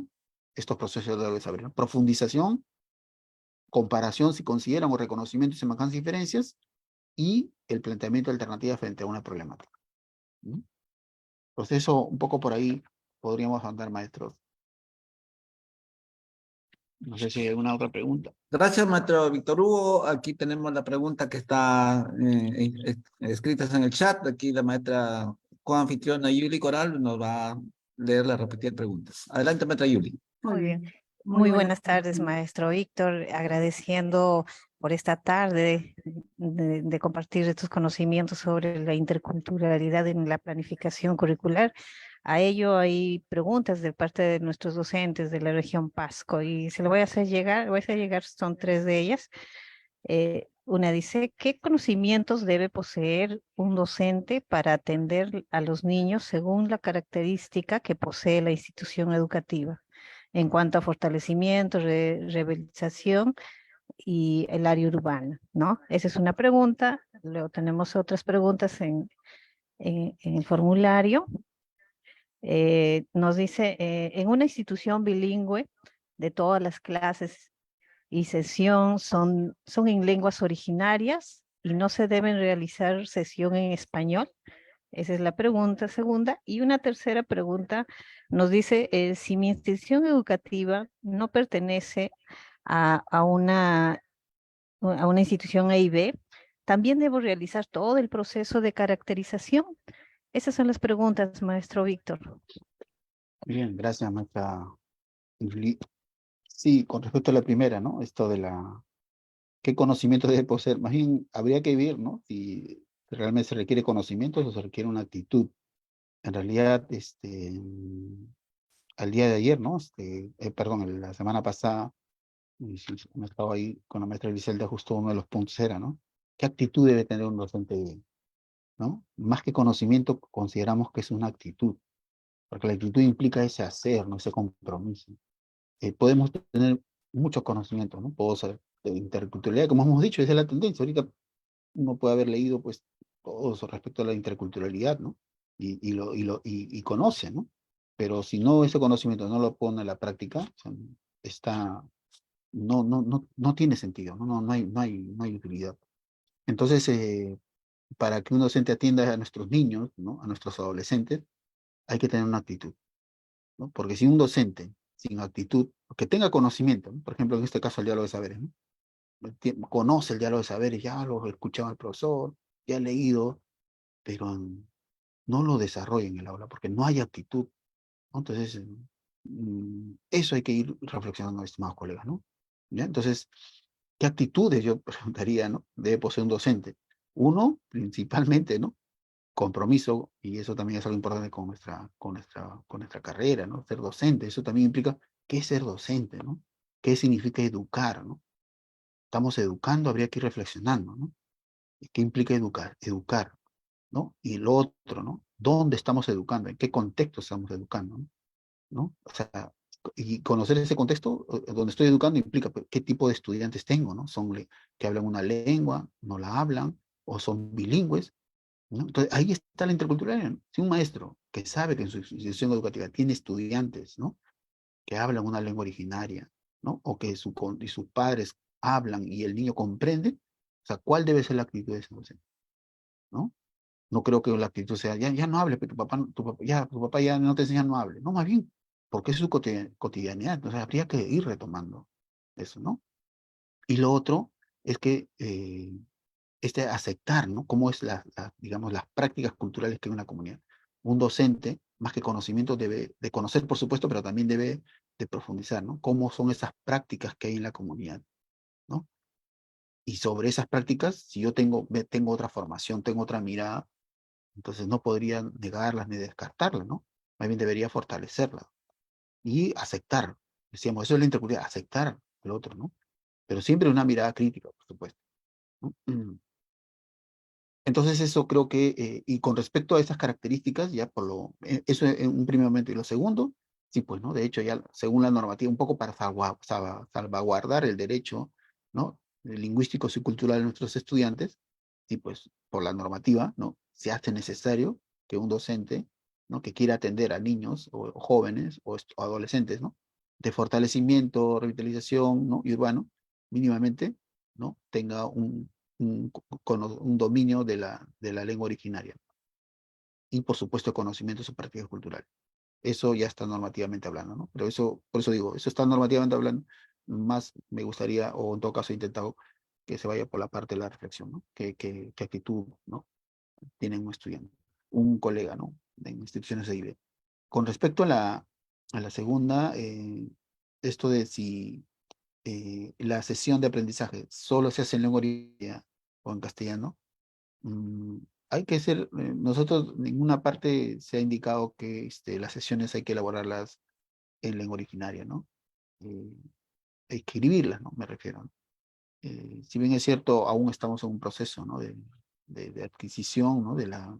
A: estos procesos de diálogo de saberes, ¿no? Profundización, comparación, si consideran, o reconocimiento y semejanzas y diferencias, y el planteamiento de alternativas frente a una problemática, ¿no? Entonces eso, un poco por ahí podríamos andar, maestros. No sé si hay alguna otra pregunta.
B: Gracias, maestro Víctor Hugo. Aquí tenemos la pregunta que está escrita en el chat. Aquí la maestra coanfitriona Yuli Coral nos va a leer las repetidas preguntas. Adelante, maestra Yuli.
C: Muy bien. Muy buenas tardes, maestro Víctor. Agradeciendo por esta tarde de compartir estos conocimientos sobre la interculturalidad en la planificación curricular. A ello hay preguntas de parte de nuestros docentes de la región Pasco y se lo voy a hacer llegar, son 3 de ellas. Una dice, ¿qué conocimientos debe poseer un docente para atender a los niños según la característica que posee la institución educativa en cuanto a fortalecimiento, rehabilitación y el área urbana, ¿no? Esa es una pregunta. Luego tenemos otras preguntas en el formulario. Nos dice, en una institución bilingüe de todas las clases y sesión son en lenguas originarias y no se deben realizar sesión en español. Esa es la pregunta segunda. Y una tercera pregunta nos dice, si mi institución educativa no pertenece a una institución A y B, ¿también debo realizar todo el proceso de caracterización? Esas son las preguntas, maestro Víctor.
A: Bien, gracias, maestra Yuli. Sí, con respecto a la primera, ¿no? Esto de ¿qué conocimiento debe poseer? Más bien, habría que ver, ¿no?, si realmente se requiere conocimiento o se requiere una actitud. En realidad, al día de ayer, ¿no? Perdón, la semana pasada, me estaba ahí con la maestra Griselda, justo uno de los puntos era, ¿no? ¿Qué actitud debe tener un docente, ¿no? Más que conocimiento, consideramos que es una actitud, porque la actitud implica ese hacer, ¿no?, ese compromiso. Podemos tener muchos conocimientos, ¿no? Puedo saber de interculturalidad, como hemos dicho, esa es la tendencia. Ahorita uno puede haber leído, pues, todo eso respecto a la interculturalidad, ¿no? Y conoce, ¿no? Pero si no, ese conocimiento no lo pone a la práctica, o sea, está, no tiene sentido, ¿no? No hay utilidad. Entonces, para que un docente atienda a nuestros niños, ¿no?, a nuestros adolescentes, hay que tener una actitud, ¿no? Porque si un docente sin actitud, que tenga conocimiento, ¿no?, por ejemplo, en este caso el diálogo de saberes, ¿no?, conoce el diálogo de saberes, ya lo escuchaba el profesor, ya ha leído, pero no lo desarrolla en el aula, porque no hay actitud, ¿no? Entonces, eso hay que ir reflexionando, estimados colegas, ¿no? ¿Ya? Entonces, ¿qué actitudes, yo preguntaría, ¿no?, debe poseer un docente? Uno, principalmente, ¿no?, compromiso, y eso también es algo importante con nuestra carrera, ¿no? Ser docente, eso también implica, ¿qué es ser docente, no? ¿Qué significa educar, no? Estamos educando, habría que ir reflexionando, ¿no? ¿Qué implica educar? Educar, ¿no? Y lo otro, ¿no? ¿Dónde estamos educando? ¿En qué contexto estamos educando? ¿No? O sea, y conocer ese contexto donde estoy educando implica, pues, qué tipo de estudiantes tengo, ¿no? Son que hablan una lengua, no la hablan, o son bilingües, ¿no? Entonces, ahí está la interculturalidad, ¿no? Si un maestro que sabe que en su institución educativa tiene estudiantes, ¿no?, que hablan una lengua originaria, ¿no?, o que y sus padres hablan y el niño comprende, o sea, ¿cuál debe ser la actitud de ese docente? ¿No? No creo que la actitud sea, ya no hable, pero tu papá ya no te enseña, no hable. No, más bien, porque es su cotidianidad. Entonces habría que ir retomando eso, ¿no? Y lo otro es que aceptar, ¿no? Cómo es digamos, las prácticas culturales que hay en una comunidad. Un docente, más que conocimiento, debe de conocer, por supuesto, pero también debe de profundizar, ¿no? Cómo son esas prácticas que hay en la comunidad, ¿no? Y sobre esas prácticas, si yo tengo otra formación, tengo otra mirada, entonces no podría negarlas ni descartarlas, ¿no? Más bien debería fortalecerlas y aceptar. Decíamos, eso es la interculturalidad, aceptar el otro, ¿no? Pero siempre una mirada crítica, por supuesto, ¿no? Entonces eso creo que, y con respecto a esas características, ya eso en un primer momento. Y lo segundo, sí, pues, ¿no? De hecho, ya según la normativa, un poco para salvaguardar el derecho, ¿no? Lingüísticos y cultural de nuestros estudiantes, sí, pues, por la normativa, ¿no? Se hace necesario que un docente, ¿no? Que quiera atender a niños o jóvenes o adolescentes, ¿no? De fortalecimiento, revitalización, ¿no? Y urbano, mínimamente, ¿no? Tenga un dominio de la lengua originaria y, por supuesto, conocimiento de sus prácticas culturales. Eso ya está normativamente hablando, ¿no? Pero eso, por eso digo, eso está normativamente hablando, más me gustaría, o en todo caso he intentado que se vaya por la parte de la reflexión, ¿no? ¿Qué actitud, ¿no? Tiene un estudiante, un colega, ¿no? En instituciones de IB. Con respecto a la segunda, esto de si la sesión de aprendizaje solo se hace en lengua originaria o en castellano, mm, hay que ser, nosotros, en ninguna parte se ha indicado que las sesiones hay que elaborarlas en lengua originaria, ¿no? Eh, Escribirlas, ¿no? Me refiero, ¿no? Si bien es cierto, aún estamos en un proceso, ¿no? De adquisición, ¿no? De la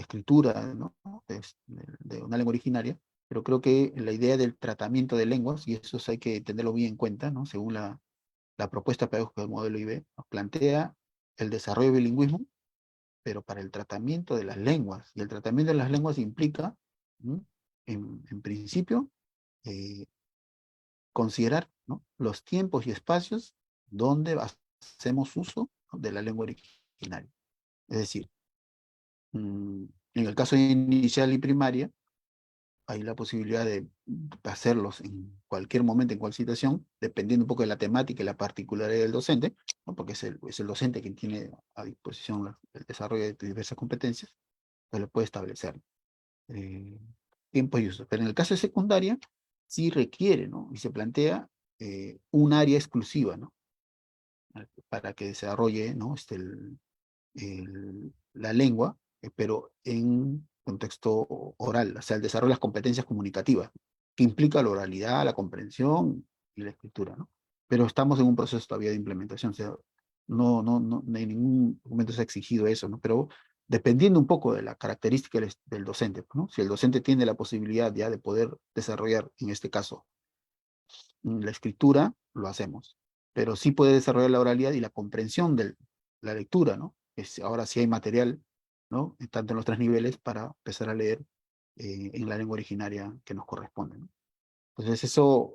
A: escritura, ¿no? De una lengua originaria, pero creo que la idea del tratamiento de lenguas, y eso hay que tenerlo bien en cuenta, ¿no? Según la propuesta pedagógica del modelo IB, nos plantea el desarrollo del bilingüismo, pero para el tratamiento de las lenguas. Y el tratamiento de las lenguas implica, ¿no? En principio, eh, considerar, ¿no? Los tiempos y espacios donde hacemos uso, ¿no? De la lengua originaria. Es decir, en el caso inicial y primaria, hay la posibilidad de hacerlos en cualquier momento, en cualquier situación, dependiendo un poco de la temática y la particularidad del docente, ¿no? Porque es el docente quien tiene a disposición el desarrollo de diversas competencias, pues lo puede establecer. eh, Tiempo y uso. Pero en el caso de secundaria, sí requiere, ¿no? Y se plantea un área exclusiva, ¿no? Para que desarrolle, ¿no? La lengua, pero en contexto oral, o sea, el desarrollo de las competencias comunicativas, que implica la oralidad, la comprensión y la escritura, ¿no? Pero estamos en un proceso todavía de implementación, o sea, no en ningún momento se ha exigido eso, ¿no? Pero dependiendo un poco de la característica del docente, ¿no? Si el docente tiene la posibilidad ya de poder desarrollar, en este caso, la escritura, lo hacemos. Pero sí puede desarrollar la oralidad y la comprensión de la lectura, ¿no? Ahora sí hay material, ¿no? Tanto en los tres niveles para empezar a leer en la lengua originaria que nos corresponde, ¿no? Entonces eso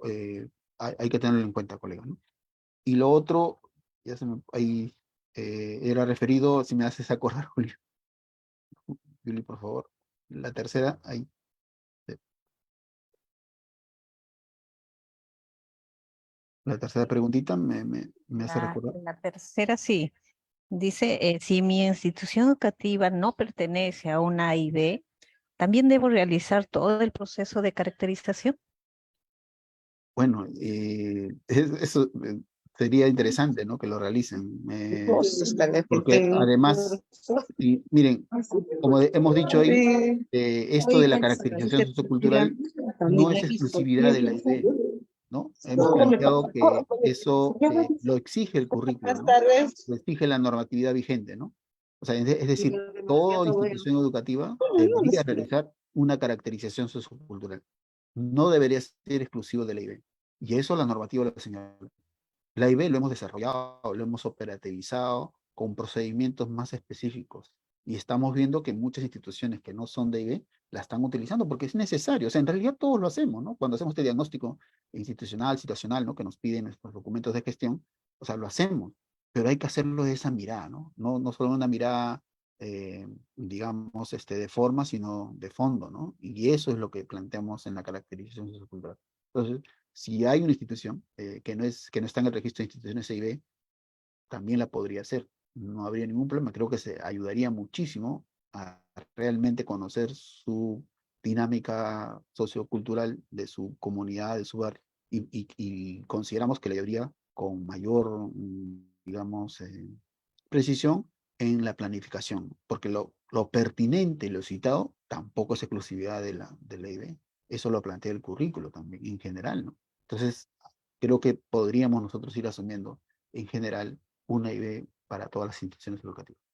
A: hay que tenerlo en cuenta, colega, ¿no? Y lo otro, ahí era referido, si me haces acordar, Julio, Juli, por favor. La tercera, ahí. La tercera preguntita me hace recordar.
C: La tercera sí. Dice, si mi institución educativa no pertenece a una AIB, ¿también debo realizar todo el proceso de caracterización?
A: Bueno, eso sería interesante, ¿no? Que lo realicen. Porque además, y miren, como hemos dicho ahí, esto de la caracterización sociocultural no es exclusividad de la idea, ¿no? Hemos planteado que eso lo exige el currículo, ¿no? Lo exige la normatividad vigente, ¿no? O sea, es decir, toda institución educativa debería realizar una caracterización sociocultural. No debería ser exclusivo de la IB. Y eso la normativa lo señala. La IB lo hemos desarrollado, lo hemos operativizado con procedimientos más específicos. Y estamos viendo que muchas instituciones que no son de IB la están utilizando porque es necesario. O sea, en realidad todos lo hacemos, ¿no? Cuando hacemos este diagnóstico institucional, situacional, ¿no? Que nos piden nuestros documentos de gestión, o sea, lo hacemos. Pero hay que hacerlo de esa mirada, ¿no? No solo una mirada, digamos, de forma, sino de fondo, ¿no? Y eso es lo que planteamos en la caracterización sociocultural. Entonces, si hay una institución que no está en el registro de instituciones EIB, también la podría hacer. no habría ningún problema. Creo que se ayudaría muchísimo a realmente conocer su dinámica sociocultural de su comunidad, de su barrio, y consideramos que le habría con mayor, digamos, precisión en la planificación, porque lo pertinente, lo citado, tampoco es exclusividad de la IB. Eso lo plantea el currículo también, en general, ¿no? Entonces, creo que podríamos nosotros ir asumiendo, en general, una IB para todas las instituciones educativas.